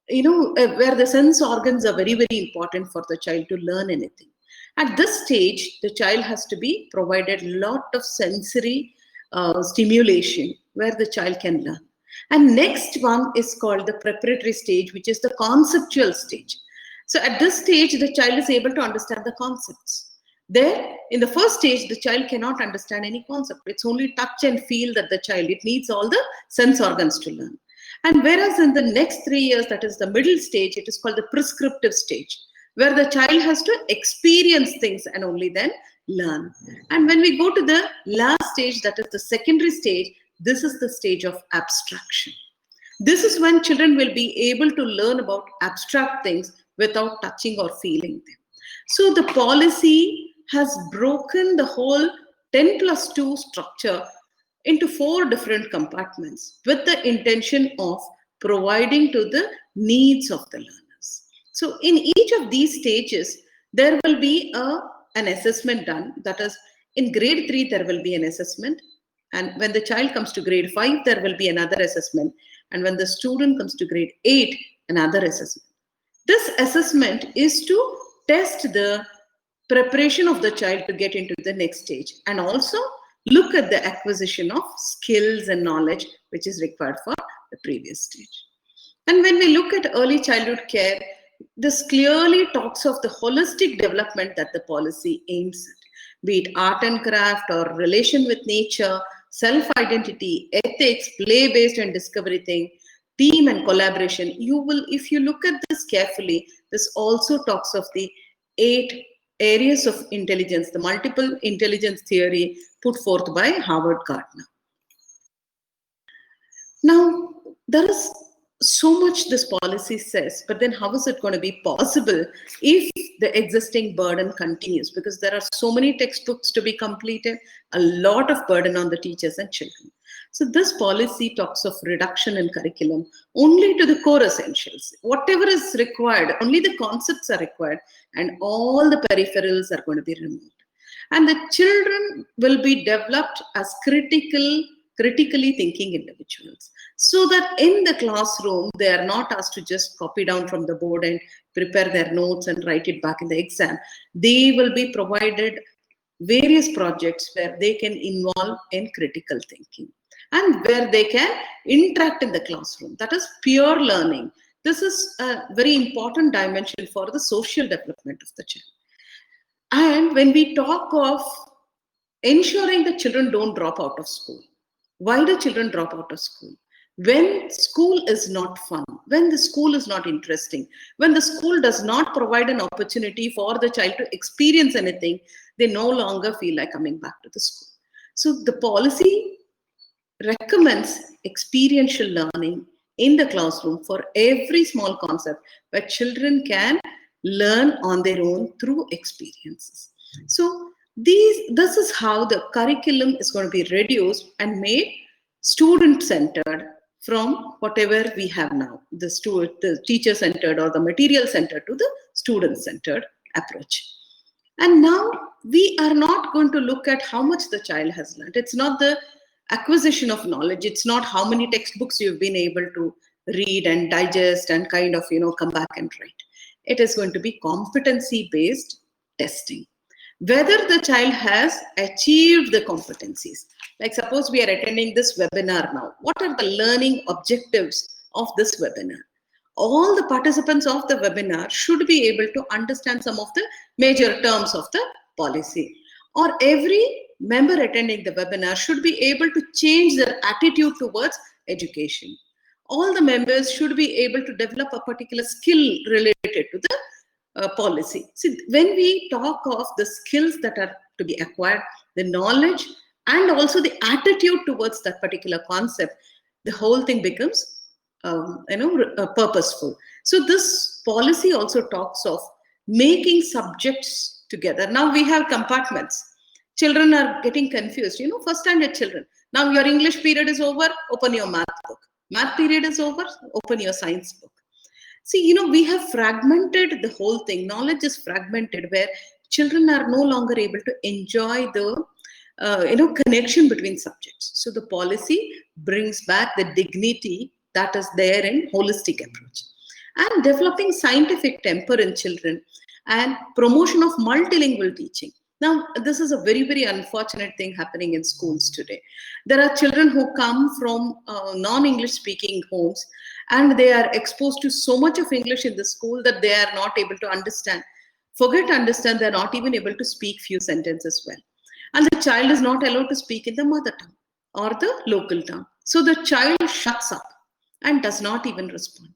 where the sense organs are very, very important for the child to learn anything. At this stage, the child has to be provided a lot of sensory stimulation where the child can learn. And next one is called the preparatory stage, which is the conceptual stage. So at this stage, the child is able to understand the concepts. There, in the first stage, the child cannot understand any concept. It's only touch and feel that the child, it needs all the sense organs to learn. And whereas in the next 3 years, that is the middle stage, it is called the prescriptive stage, where the child has to experience things and only then learn. And when we go to the last stage, that is the secondary stage, this is the stage of abstraction. This is when children will be able to learn about abstract things without touching or feeling them. So the policy has broken the whole 10+2 structure into 4 different compartments with the intention of providing to the needs of the learners. So in each of these stages, there will be an assessment done. That is, in grade 3, there will be an assessment. And when the child comes to grade 5, there will be another assessment. And when the student comes to grade 8, another assessment. This assessment is to test the preparation of the child to get into the next stage, and also look at the acquisition of skills and knowledge which is required for the previous stage. And when we look at early childhood care, this clearly talks of the holistic development that the policy aims at, be it art and craft or relation with nature, self-identity, ethics, play-based and discovery thing, team and collaboration. You will, if you look at this carefully, this also talks of the 8 areas of intelligence, the multiple intelligence theory put forth by Howard Gardner. Now, there is so much this policy says, but then how is it going to be possible if the existing burden continues? Because there are so many textbooks to be completed, a lot of burden on the teachers and children. So this policy talks of reduction in curriculum only to the core essentials. Whatever is required, only the concepts are required, and all the peripherals are going to be removed. And the children will be developed as critically thinking individuals, so that in the classroom, they are not asked to just copy down from the board and prepare their notes and write it back in the exam. They will be provided various projects where they can involve in critical thinking and where they can interact in the classroom. That is peer learning. This is a very important dimension for the social development of the child. And when we talk of ensuring that children don't drop out of school, why do children drop out of school? When school is not fun, when the school is not interesting, when the school does not provide an opportunity for the child to experience anything, they no longer feel like coming back to the school. So the policy recommends experiential learning in the classroom for every small concept where children can learn on their own through experiences. So this is how the curriculum is going to be reduced and made student-centered from whatever we have now, the teacher-centered or the material-centered to the student-centered approach. And now we are not going to look at how much the child has learned. It's not the acquisition of knowledge. It's not how many textbooks you've been able to read and digest and kind of, come back and write. It is going to be competency-based testing. Whether the child has achieved the competencies. Like suppose we are attending this webinar now. What are the learning objectives of this webinar? All the participants of the webinar should be able to understand some of the major terms of the policy. Or every member attending the webinar should be able to change their attitude towards education. All the members should be able to develop a particular skill related to the policy. See, when we talk of the skills that are to be acquired, the knowledge and also the attitude towards that particular concept, the whole thing becomes purposeful. So this policy also talks of making subjects together. Now we have compartments. Children are getting confused, first standard children. Now your English period is over, open your math book. Math period is over, open your science book. See, we have fragmented the whole thing. Knowledge is fragmented where children are no longer able to enjoy the connection between subjects. So the policy brings back the dignity that is there in holistic approach, and developing scientific temper in children, and promotion of multilingual teaching. Now, this is a very, very unfortunate thing happening in schools today. There are children who come from non-English speaking homes, and they are exposed to so much of English in the school that they are not able to understand. Forget understand, they're not even able to speak few sentences well. And the child is not allowed to speak in the mother tongue or the local tongue. So the child shuts up and does not even respond.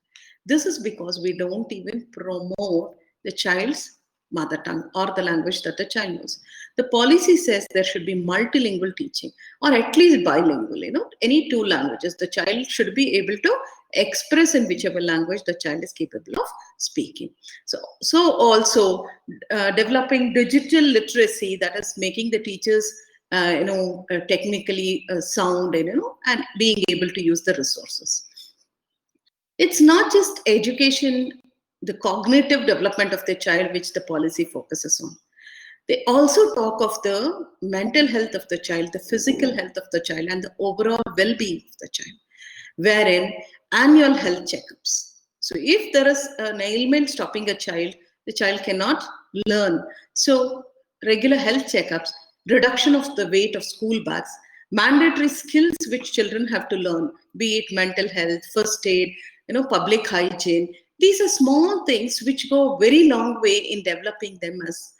This is because we don't even promote the child's mother tongue or the language that the child knows. The policy says there should be multilingual teaching, or at least bilingual, any two languages. The child should be able to express in whichever language the child is capable of speaking. So also developing digital literacy, that is making the teachers technically sound, and being able to use the resources. It's not just education, the cognitive development of the child, which the policy focuses on. They also talk of the mental health of the child, the physical health of the child, and the overall well-being of the child, wherein annual health checkups. So if there is an ailment stopping a child, the child cannot learn. So regular health checkups, reduction of the weight of school bags, mandatory skills which children have to learn, be it mental health, first aid, public hygiene. These are small things which go a very long way in developing them as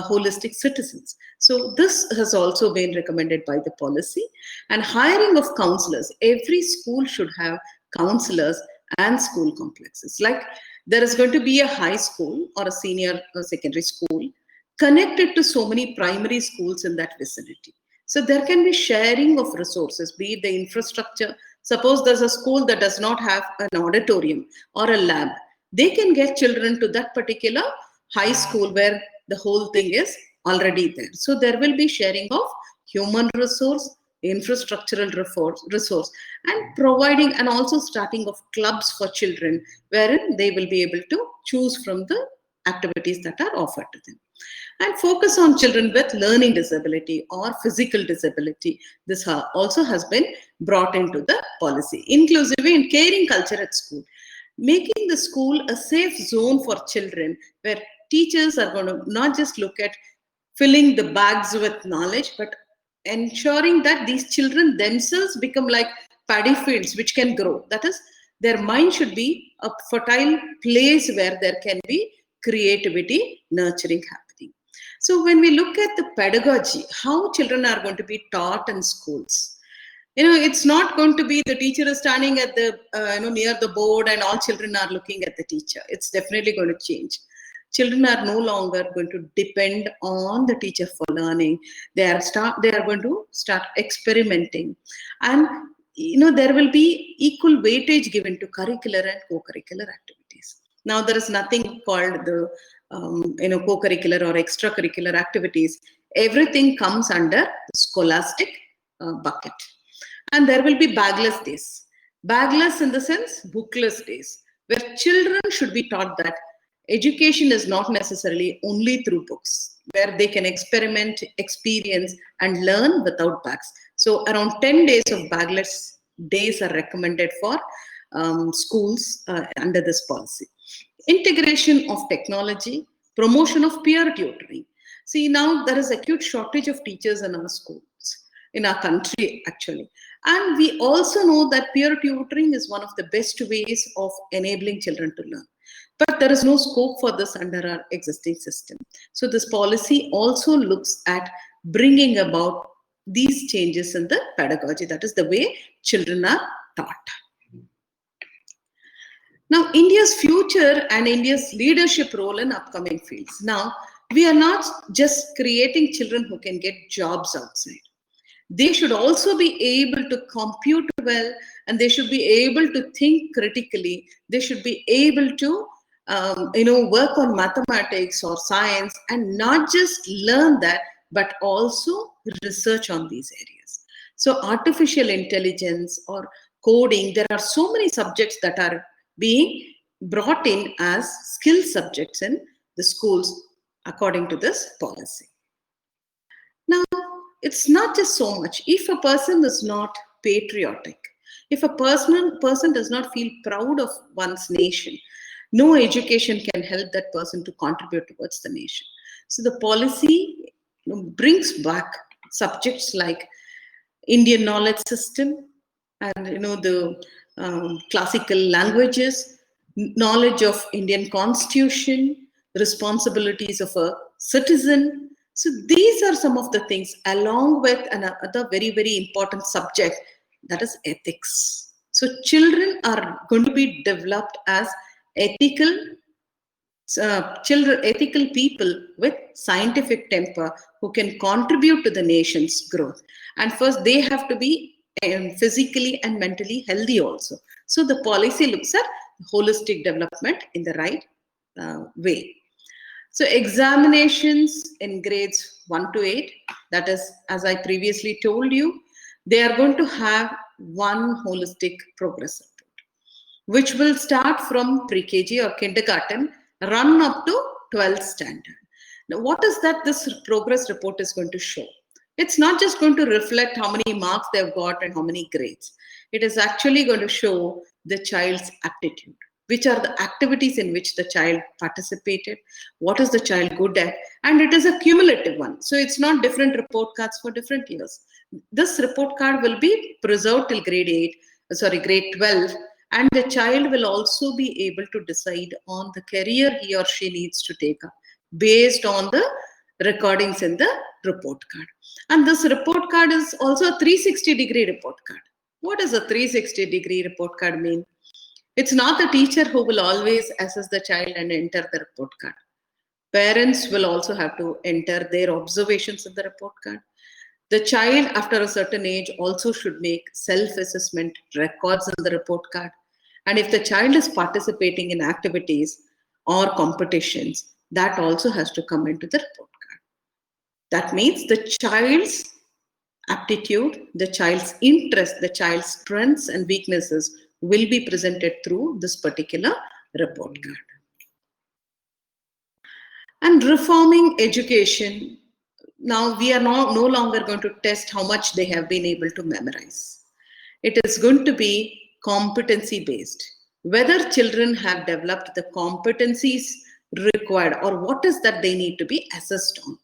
holistic citizens. So this has also been recommended by the policy. And hiring of counselors. Every school should have counselors and school complexes. Like there is going to be a high school or a senior secondary school connected to so many primary schools in that vicinity. So there can be sharing of resources, be it the infrastructure. Suppose there's a school that does not have an auditorium or a lab. They can get children to that particular high school where the whole thing is already there. So there will be sharing of human resource, infrastructural resource, and providing, and also starting of clubs for children, wherein they will be able to choose from the activities that are offered to them. And focus on children with learning disability or physical disability. This also has been brought into the policy. Inclusive and caring culture at school. Making the school a safe zone for children, where teachers are going to not just look at filling the bags with knowledge, but ensuring that these children themselves become like paddy fields which can grow. That is, their mind should be a fertile place where there can be creativity, nurturing happening. So when we look at the pedagogy, how children are going to be taught in schools, it's not going to be the teacher is standing at the near the board and all children are looking at the teacher. It's definitely going to change. Children are no longer going to depend on the teacher for learning. They are going to start experimenting, and there will be equal weightage given to curricular and co-curricular activities. Now there is nothing called the co-curricular or extracurricular activities. Everything comes under the scholastic bucket. And there will be bagless days. Bagless in the sense, bookless days, where children should be taught that education is not necessarily only through books, where they can experiment, experience, and learn without bags. So around 10 days of bagless days are recommended for schools under this policy. Integration of technology, promotion of peer tutoring. See, now there is acute shortage of teachers in our schools, in our country actually. And we also know that peer tutoring is one of the best ways of enabling children to learn. But there is no scope for this under our existing system. So this policy also looks at bringing about these changes in the pedagogy, that is the way children are taught. Now, India's future and India's leadership role in upcoming fields. Now, we are not just creating children who can get jobs outside. They should also be able to compute well, and they should be able to think critically. They should be able to work on mathematics or science, and not just learn that, but also research on these areas. So artificial intelligence or coding, there are so many subjects that are being brought in as skill subjects in the schools according to this policy. Now, it's not just so much. If a person is not patriotic, if a person does not feel proud of one's nation, no education can help that person to contribute towards the nation. So the policy brings back subjects like Indian knowledge system, and the classical languages, knowledge of Indian constitution, responsibilities of a citizen. So these are some of the things, along with another very, very important subject, that is ethics. So children are going to be developed as ethical ethical people with scientific temper who can contribute to the nation's growth. And first, they have to be physically and mentally healthy also. So the policy looks at holistic development in the right way. So examinations in grades 1 to 8, that is, as I previously told you, they are going to have one holistic progress report, which will start from pre-KG or kindergarten, run up to 12th standard. Now, what is that this progress report is going to show? It's not just going to reflect how many marks they've got and how many grades. It is actually going to show the child's aptitude. Which are the activities in which the child participated, what is the child good at, and it is a cumulative one. So it's not different report cards for different years. This report card will be preserved till grade 12, and the child will also be able to decide on the career he or she needs to take up based on the recordings in the report card. And this report card is also a 360-degree report card. What does a 360-degree report card mean? It's not the teacher who will always assess the child and enter the report card. Parents will also have to enter their observations in the report card. The child, after a certain age, also should make self-assessment records in the report card. And if the child is participating in activities or competitions, that also has to come into the report card. That means the child's aptitude, the child's interest, the child's strengths and weaknesses will be presented through this particular report card. And reforming education, now we are no longer going to test how much they have been able to memorize. It is going to be competency based. Whether children have developed the competencies required or what is that they need to be assessed on.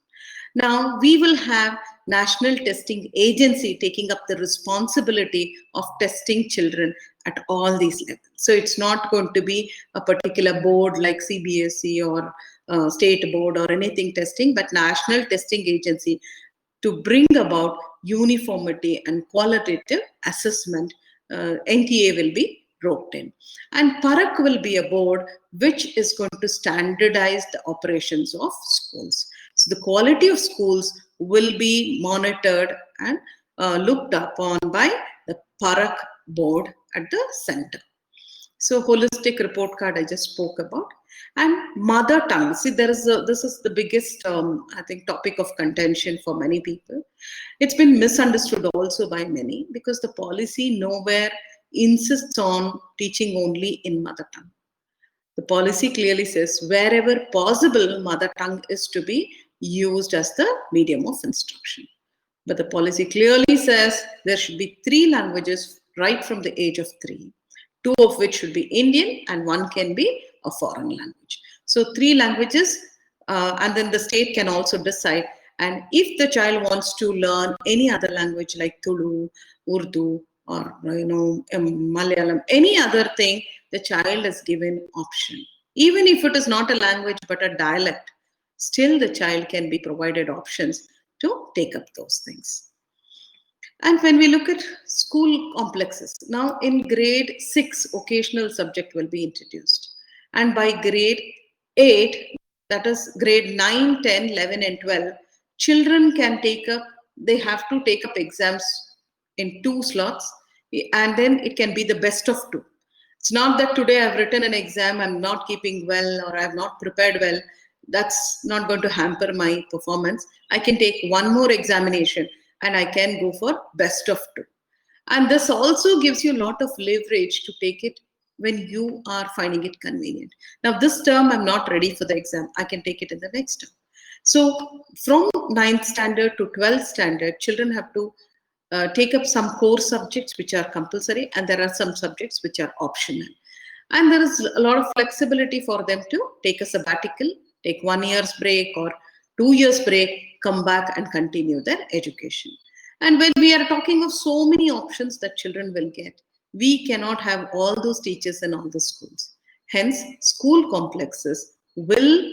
Now we will have National Testing Agency taking up the responsibility of testing children at all these levels. So it's not going to be a particular board like CBSE or state board or anything testing, but National Testing Agency to bring about uniformity and qualitative assessment. NTA will be roped in. And Parak will be a board which is going to standardize the operations of schools. So the quality of schools will be monitored and looked upon by the Parak board at the center. So holistic report card I just spoke about. And mother tongue. See, this is the biggest, I think, topic of contention for many people. It's been misunderstood also by many because the policy nowhere insists on teaching only in mother tongue. The policy clearly says wherever possible, mother tongue is to be used as the medium of instruction. But the policy clearly says there should be 3 languages right from the age of 3, 2 of which should be Indian and 1 can be a foreign language. So 3 languages, and then the state can also decide. And if the child wants to learn any other language like Tulu, Urdu, or Malayalam, any other thing, the child is given option. Even if it is not a language but a dialect, still the child can be provided options to take up those things. And when we look at school complexes, now in grade 6, occasional subject will be introduced. And by grade 8, that is grade 9, 10, 11, and 12, children can take up, they have to take up exams in 2 slots, and then it can be the best of 2. It's not that today I've written an exam, I'm not keeping well, or I've not prepared well. That's not going to hamper my performance. I can take 1 more examination and I can go for best of 2. And this also gives you a lot of leverage to take it when you are finding it convenient. Now this term, I'm not ready for the exam. I can take it in the next term. So from 9th standard to 12th standard, children have to take up some core subjects which are compulsory, and there are some subjects which are optional. And there is a lot of flexibility for them to take a sabbatical, take 1 year's break or 2 years break, come back and continue their education. And when we are talking of so many options that children will get, we cannot have all those teachers in all the schools. Hence, school complexes will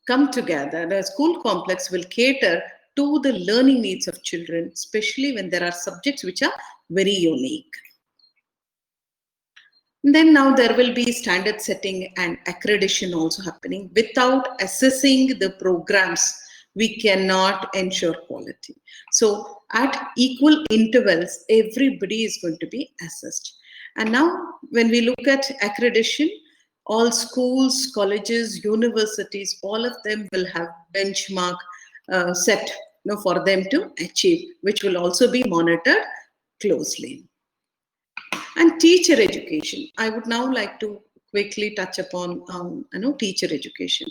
come together. The school complex will cater to the learning needs of children, especially when there are subjects which are very unique. And then now there will be standard setting and accreditation also happening. Without assessing the programs, we cannot ensure quality. So at equal intervals, everybody is going to be assessed. And now when we look at accreditation, all schools, colleges, universities, all of them will have benchmark set for them to achieve, which will also be monitored closely. And teacher education, I would now like to quickly touch upon teacher education.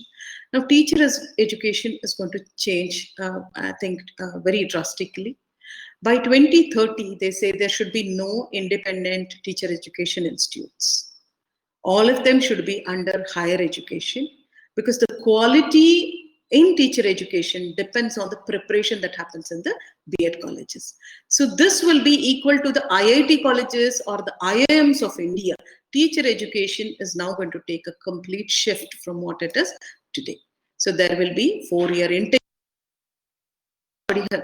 Now teacher education is going to change, I think, very drastically. By 2030, they say there should be no independent teacher education institutes. All of them should be under higher education, because the quality in teacher education depends on the preparation that happens in the B.Ed colleges. So this will be equal to the IIT colleges or the IIMs of India. Teacher education is now going to take a complete shift from what it is today. So there will be 4-year intake.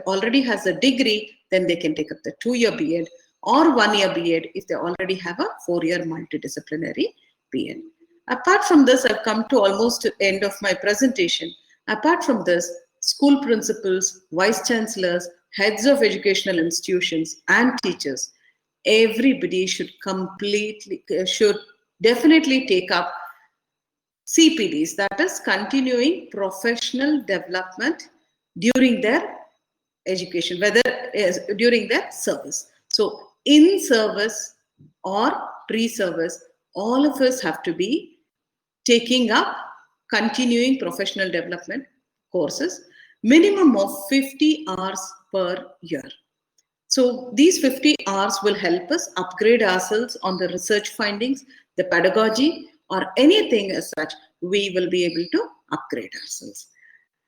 Already has a degree, then they can take up the 2-year B.Ed or 1-year B.Ed if they already have a 4-year multidisciplinary B.Ed. Apart from this, I've come to almost the end of my presentation. Apart from this, school principals, vice chancellors, heads of educational institutions, and teachers, everybody should definitely take up CPDs, that is continuing professional development during their education, whether during their service. So in service or pre-service, all of us have to be taking up continuing professional development courses, minimum of 50 hours per year. So these 50 hours will help us upgrade ourselves on the research findings, the pedagogy, or anything as such. We will be able to upgrade ourselves.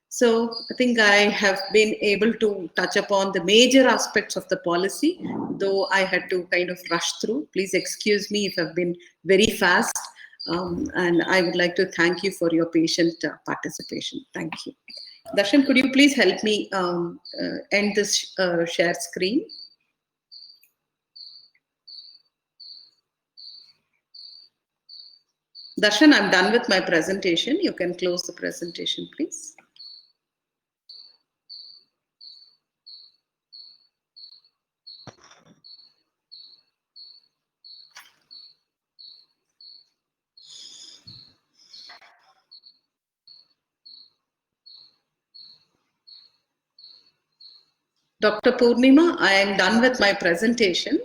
So I think I have been able to touch upon the major aspects of the policy, though I had to kind of rush through. Please excuse me if I've been very fast. And I would like to thank you for your patient participation. Thank you. Darshan, could you please help me end this share screen? Darshan, I'm done with my presentation. You can close the presentation, please. Dr. Purnima, I am done with my presentation.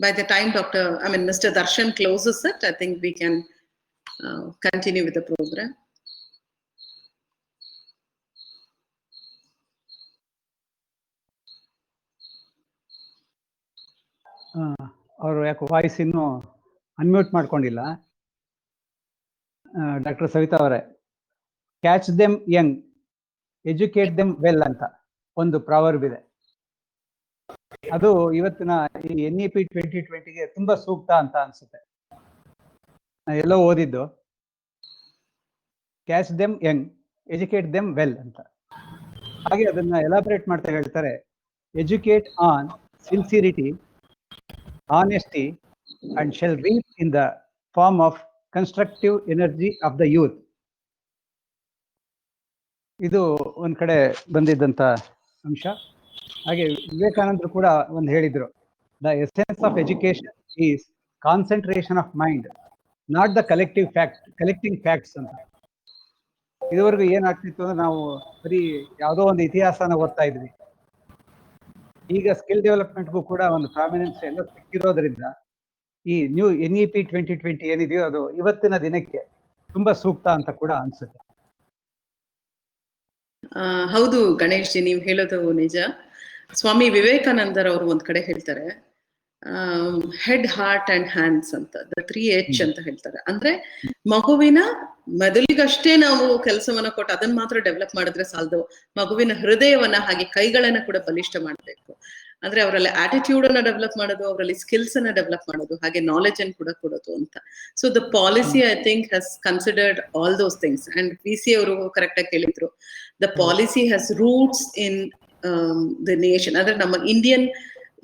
By the time Mr. Darshan closes it, I think we can continue with the program. ಅವರು ಯಾಕೆ voice ಇನ್ನೂ unmute ಮಾಡ್ಕೊಂಡಿಲ್ಲ. Doctor Savita ಅವರೇ, catch them young, educate them well ಅಂತ ಒಂದು proverb ಇದೆ. ಅದು ಇವತ್ತಿನ ಈ NEP 2020ಗೆ ತುಂಬಾ ಸೂಕ್ತ ಅಂತ ಅನ್ಸುತ್ತೆ. ಎಲ್ಲೋ ಓದಿದ್ದು, catch them young, educate them well ಅಂತ. ಹಾಗೆ ಅದನ್ನ ಎಲಾಬರೇಟ್ ಮಾಡ್ತಾ ಹೇಳ್ತಾರೆ, educate on sincerity, honesty, and shall reap in the form of constructive energy of the youth. ಇದು ಒಂದ್ ಕಡೆ ಬಂದಿದ್ದಂತ ಅಂಶ. ಹಾಗೆ ವಿವೇಕಾನಂದರು ಕೂಡ ಒಂದು ಹೇಳಿದ್ರು, the essence of education is concentration of mind, not the collecting facts ಅಂತ. ಇದುವರೆಗೂ ಏನಾಗ್ತಿತ್ತು ಅಂದ್ರೆ ನಾವು ಬರೀ ಯಾವುದೋ ಒಂದು ಇತಿಹಾಸನ ಓದ್ತಾ ಇದ್ವಿ. ಈಗ ಸ್ಕಿಲ್ ಡೆವಲಪ್ಮೆಂಟ್ಗೂ ಕೂಡ ಒಂದು ಪ್ರಾಮಿನೆನ್ಸ್ ಎಲ್ಲ ಸಿಕ್ಕಿರೋದ್ರಿಂದ ಈ ನ್ಯೂ NEP 2020 ಏನಿದೆಯೋ ಅದು ಇವತ್ತಿನ ದಿನಕ್ಕೆ ತುಂಬಾ ಸೂಕ್ತ ಅಂತ ಕೂಡ ಅನ್ಸುತ್ತೆ. ಹೌದು ಗಣೇಶ್ ಜಿ, ನೀವು ಹೇಳೋದು ನಿಜ. ಸ್ವಾಮಿ ವಿವೇಕಾನಂದರವರು ಒಂದ್ ಕಡೆ ಹೇಳ್ತಾರೆ, ಹೆಡ್, ಹಾರ್ಟ್ ಅಂಡ್ ಹ್ಯಾಂಡ್ಸ್ ಅಂತ, ದ 3H ಅಂತ ಹೇಳ್ತಾರೆ. ಅಂದ್ರೆ ಮಗುವಿನ ಮೊದಲಿಗಷ್ಟೇ ನಾವು ಕೆಲಸವನ್ನ ಕೊಟ್ಟು ಅದನ್ನ ಮಾತ್ರ ಡೆವಲಪ್ ಮಾಡಿದ್ರೆ ಸಾಲದು, ಮಗುವಿನ ಹೃದಯವನ್ನ ಹಾಗೆ ಕೈಗಳನ್ನ ಕೂಡ ಬಲಿಷ್ಠ ಮಾಡ್ಬೇಕು. ಅಂದ್ರೆ ಅವರಲ್ಲಿ ಆಟಿಟ್ಯೂಡ್ ಅನ್ನ ಡೆವಲಪ್ ಮಾಡೋದು, ಅವರಲ್ಲಿ ಸ್ಕಿಲ್ಸ್ ಅನ್ನ ಡೆವಲಪ್ ಮಾಡೋದು, ಹಾಗೆ ನಾಲೆಜ್ ಅನ್ನು ಕೂಡ ಕೊಡೋದು ಅಂತ. So the policy I think has considered all those things. And PC ಅವರು ಕರೆಕ್ಟ್ ಆಗಿ ಹೇಳಿದ್ರು, the policy has roots in the nation. ಅಂದ್ರೆ ನಮ್ಮ ಇಂಡಿಯನ್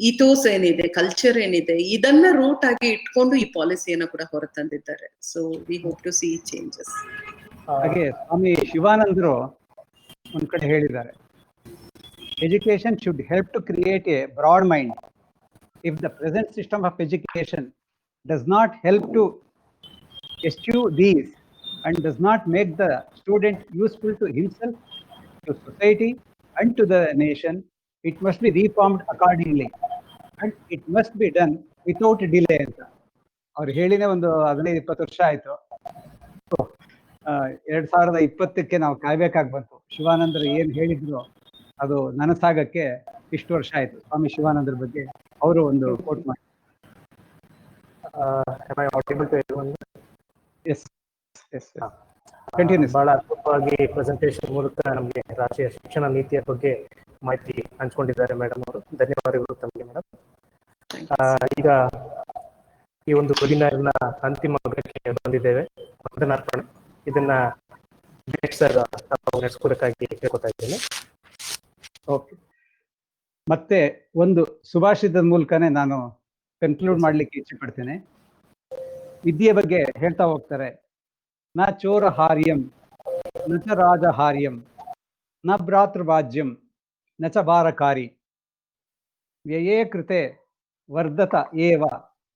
ಈಥೋಸ್ ಏನಿದೆ, ಕಲ್ಚರ್ ಏನಿದೆ, ಇದನ್ನ ರೂಟ್ ಆಗಿ ಇಟ್ಕೊಂಡು ಈ ಪಾಲಿಸಿಯನ್ನ ಕೂಡ ಹೊರತಂದಿದ್ದಾರೆ. So we hope to see changes. ಹಾಗೆ ಸ್ವಾಮಿ ಶಿವಾನಂದರು ಒಂದ್ ಕಡೆ ಹೇಳಿದ್ದಾರೆ, education should help to create a broad mind. If the present system of education does not help to eschew these and does not make the student useful to himself, to society and to the nation, it must be reformed accordingly and it must be done without delay ಅಂತ ಅವ್ರು ಹೇಳಿನೇ ಒಂದು 15-20 ವರ್ಷ ಆಯ್ತು. 2020ಕ್ಕೆ ನಾವು ಕಾಯ್ಬೇಕಾಗಿ ಬಂತು. ಶಿವಾನಂದರು ಏನ್ ಹೇಳಿದ್ರು ಅದು ನನಸಾಗಕ್ಕೆ ಇಷ್ಟು ವರ್ಷ ಆಯ್ತು. ಸ್ವಾಮಿ ಶಿವಾನಂದರ ಬಗ್ಗೆ ಅವರು ಒಂದು ಕೋಟ್ ಮಾಡಿ. ಬಹಳ ಅದ್ಭುತವಾಗಿ ಪ್ರೆಸೆಂಟೇಷನ್ ಮೂಲಕ ನಮಗೆ ರಾಷ್ಟ್ರೀಯ ಶಿಕ್ಷಣ ನೀತಿಯ ಬಗ್ಗೆ ಮಾಹಿತಿ ಹಂಚ್ಕೊಂಡಿದ್ದಾರೆ ಮೇಡಮ್ ಅವರು. ಧನ್ಯವಾದಗಳು ತಮಗೆ ಮೇಡಮ್. ಈಗ ಈ ಒಂದು ವೆಬಿನಾರ್ನ ಅಂತಿಮ ಭಾಗಕ್ಕೆ ಬಂದಿದ್ದೇವೆ. ವಂದನಾರ್ಪಣೆ ಇದನ್ನ ಸರ್ ನಡೆಸ್ಕೊಡಕ್ಕಾಗಿ ಕೇಳ್ಕೊತಾ ಇದ್ದೇನೆ. ಓಕೆ, ಮತ್ತೆ ಒಂದು ಸುಭಾಷಿತದ ಮೂಲಕನೇ ನಾನು ಕನ್ಕ್ಲೂಡ್ ಮಾಡ್ಲಿಕ್ಕೆ ಇಚ್ಛೆ ಪಡ್ತೇನೆ. ವಿದ್ಯೆ ಬಗ್ಗೆ ಹೇಳ್ತಾ ಹೋಗ್ತಾರೆ, ನ ಚೋರ ಹಾರ್ಯಂ ನ ಚ ರಾಜ ಹಾರ್ಯಂ ನ ಭ್ರಾತೃವಾಜ್ಯಂ ನ ಚ ಭಾರಕಾರಿ ವ್ಯಯೇ ಕೃತೆ ವರ್ಧತ ಏವ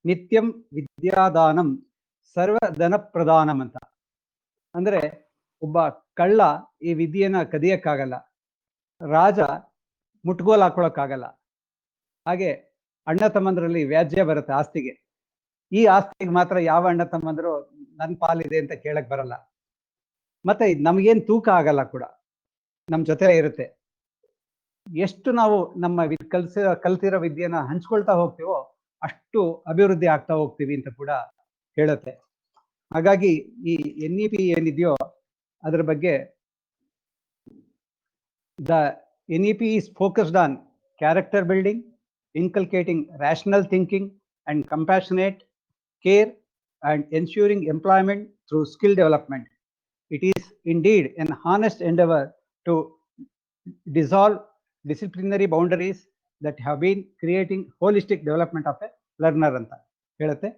ನಿತ್ಯಂ ವಿದ್ಯಾದಾನಂ ಸರ್ವಧನ ಪ್ರದಾನಂ ಅಂತ. ಅಂದ್ರೆ ಒಬ್ಬ ಕಳ್ಳ ಈ ವಿದ್ಯೆನ ಕದಿಯಕ್ಕಾಗಲ್ಲ, ರಾಜ ಮುಟ್ಗೋಲ್ ಹಾಕೊಳಕ್ಕಾಗಲ್ಲ. ಹಾಗೆ ಅಣ್ಣ ತಮ್ಮಂದ್ರಲ್ಲಿ ವ್ಯಾಜ್ಯ ಬರುತ್ತೆ ಆಸ್ತಿಗೆ. ಈ ಆಸ್ತಿಗೆ ಮಾತ್ರ ಯಾವ ಅಣ್ಣ ತಮ್ಮಂದ್ರು ನನ್ನ ಪಾಲಿದೆ ಅಂತ ಕೇಳಕ್ ಬರಲ್ಲ. ಮತ್ತೆ ನಮಗೇನ್ ತೂಕ ಆಗಲ್ಲ ಕೂಡ, ನಮ್ ಜೊತೆ ಇರುತ್ತೆ. ಎಷ್ಟು ನಾವು ನಮ್ಮ ಕಲ್ತಿರೋ ವಿದ್ಯೆನ ಹಂಚ್ಕೊಳ್ತಾ ಹೋಗ್ತೀವೋ ಅಷ್ಟು ಅಭಿವೃದ್ಧಿ ಆಗ್ತಾ ಹೋಗ್ತೀವಿ ಅಂತ ಕೂಡ ಹೇಳುತ್ತೆ. ಹಾಗಾಗಿ ಈ NEP ಏನಿದೆಯೋ ಅದ್ರ ಬಗ್ಗೆ, the NEP is focused on character building, inculcating rational thinking and compassionate care and ensuring employment through skill development. It is indeed an honest endeavor to dissolve disciplinary boundaries that have been creating holistic development of a learner ಅಂತ ಹೇಳುತ್ತೆ.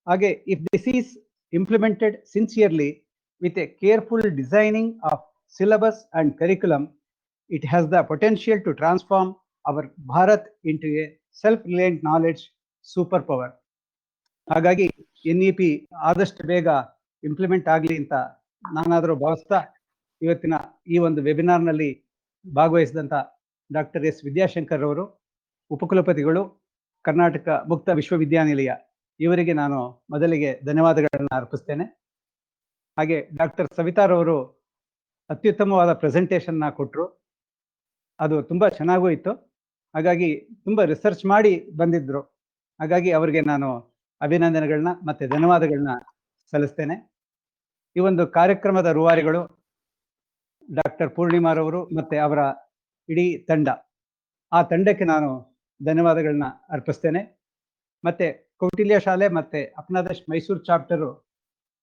ಹಾಗೆ if this is implemented sincerely with a careful designing of syllabus and curriculum, it has the potential to transform our Bharat into a self-reliant knowledge superpower. ಹಾಗಾಗಿ NEP ಆದಷ್ಟು ಬೇಗ implement ಆಗಲಿ ಅಂತ ನಾನಾದರೂ ಭಾವಿಸ್ತಾ, ಇವತ್ತಿನ ಈ ಒಂದು ವೆಬಿನಾರ್ನಲ್ಲಿ ಭಾಗವಹಿಸಿದಂಥ ಡಾಕ್ಟರ್ S ವಿದ್ಯಾಶಂಕರ್ ಅವರು, ಉಪಕುಲಪತಿಗಳು, ಕರ್ನಾಟಕ ಮುಕ್ತ ವಿಶ್ವವಿದ್ಯಾನಿಲಯ, ಇವರಿಗೆ ನಾನು ಮೊದಲಿಗೆ ಧನ್ಯವಾದಗಳನ್ನು ಅರ್ಪಿಸ್ತೇನೆ. ಹಾಗೆ ಡಾಕ್ಟರ್ ಸವಿತಾರವರು ಅತ್ಯುತ್ತಮವಾದ ಪ್ರೆಸೆಂಟೇಷನ್ನ ಕೊಟ್ಟರು, ಅದು ತುಂಬ ಚೆನ್ನಾಗೂ ಇತ್ತು. ಹಾಗಾಗಿ ತುಂಬ ರಿಸರ್ಚ್ ಮಾಡಿ ಬಂದಿದ್ರು. ಹಾಗಾಗಿ ಅವರಿಗೆ ನಾನು ಅಭಿನಂದನೆಗಳನ್ನ ಮತ್ತೆ ಧನ್ಯವಾದಗಳನ್ನ ಸಲ್ಲಿಸ್ತೇನೆ. ಈ ಒಂದು ಕಾರ್ಯಕ್ರಮದ ರೂವಾರಿಗಳು ಡಾಕ್ಟರ್ ಪೂರ್ಣಿಮಾರವರು ಮತ್ತೆ ಅವರ ಇಡೀ ತಂಡ, ಆ ತಂಡಕ್ಕೆ ನಾನು ಧನ್ಯವಾದಗಳನ್ನ ಅರ್ಪಿಸ್ತೇನೆ. ಮತ್ತೆ ಕೌಟಿಲ್ಯ ಶಾಲೆ ಮತ್ತೆ ಅಪ್ನಾದಶ್ ಮೈಸೂರು ಚಾಪ್ಟರು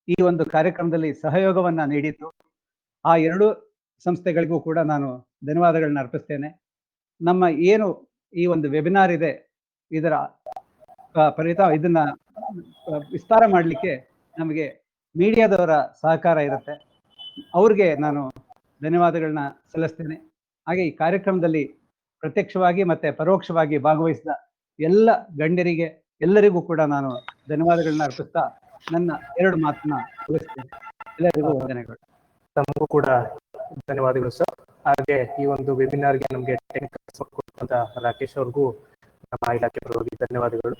ಈ ಒಂದು ಕಾರ್ಯಕ್ರಮದಲ್ಲಿ ಸಹಯೋಗವನ್ನ ನೀಡಿದ್ದು, ಆ ಎರಡೂ ಸಂಸ್ಥೆಗಳಿಗೂ ಕೂಡ ನಾನು ಧನ್ಯವಾದಗಳನ್ನ ಅರ್ಪಿಸ್ತೇನೆ. ನಮ್ಮ ಏನು ಈ ಒಂದು ವೆಬಿನಾರ್ ಇದೆ, ಇದರ ಇದನ್ನ ವಿಸ್ತಾರ ಮಾಡಲಿಕ್ಕೆ ನಮಗೆ ಮೀಡಿಯಾದವರ ಸಹಕಾರ ಇರುತ್ತೆ, ಅವ್ರಿಗೆ ನಾನು ಧನ್ಯವಾದಗಳನ್ನ ಸಲ್ಲಿಸ್ತೇನೆ. ಹಾಗೆ ಈ ಕಾರ್ಯಕ್ರಮದಲ್ಲಿ ಪ್ರತ್ಯಕ್ಷವಾಗಿ ಮತ್ತೆ ಪರೋಕ್ಷವಾಗಿ ಭಾಗವಹಿಸಿದ ಎಲ್ಲ ಗಣ್ಯರಿಗೆ ಎಲ್ಲರಿಗೂ ಕೂಡ ನಾನು ಧನ್ಯವಾದಗಳನ್ನ ಅರ್ಪಿಸ್ತಾ ನನ್ನ ಎರಡು ಮಾತನ್ನ ಮುಗಿಸ್ತೇನೆ. ಎಲ್ಲರಿಗೂ ವಂದನೆಗಳು. ತಮಗೂ ಕೂಡ ಧನ್ಯವಾದಗಳು ಸರ್. ಹಾಗೆ ಈ ಒಂದು ವೆಬಿನಾರ್ಗೆ ನಮಗೆ ಟೆಕ್ನಿಕಲ್ ಸಪೋರ್ಟ್ ಕೊಟ್ಟಂತ ರಾಕೇಶ್ ಅವ್ರಿಗೂ ನಮ್ಮ ಇಲಾಖೆ ಪರವಾಗಿ ಧನ್ಯವಾದಗಳು.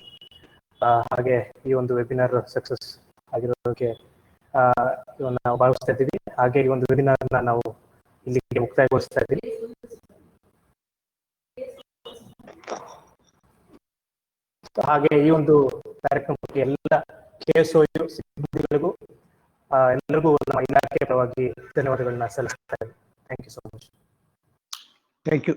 ಹಾಗೆ ಈ ಒಂದು ವೆಬಿನಾರ್ ಸಕ್ಸಸ್ ಆಗಿರೋದಕ್ಕೆ ನಾವು ಭಾವಿಸ್ತಾ ಇದ್ದೀವಿ. ಹಾಗೆ ಈ ಒಂದು ವೆಬಿನಾರ್ನ ನಾವು ಇಲ್ಲಿಗೆ ಮುಕ್ತಾಯಗೊಳಿಸ್ತಾ ಇದ್ದೀನಿ. ಹಾಗೆ ಈ ಒಂದು ಕಾರ್ಯಕ್ರಮಕ್ಕೆ ಎಲ್ಲ KSOU ಸಿಬ್ಬಂದಿಗಳಿಗೂ ಎಲ್ಲರಿಗೂ ನಮ್ಮ ಇಲಾಖೆ ಪರವಾಗಿ ಧನ್ಯವಾದಗಳನ್ನ ಸಲ್ಲಿಸ್ತಾ ಇದ್ದೀನಿ. Thank you so much. Thank you.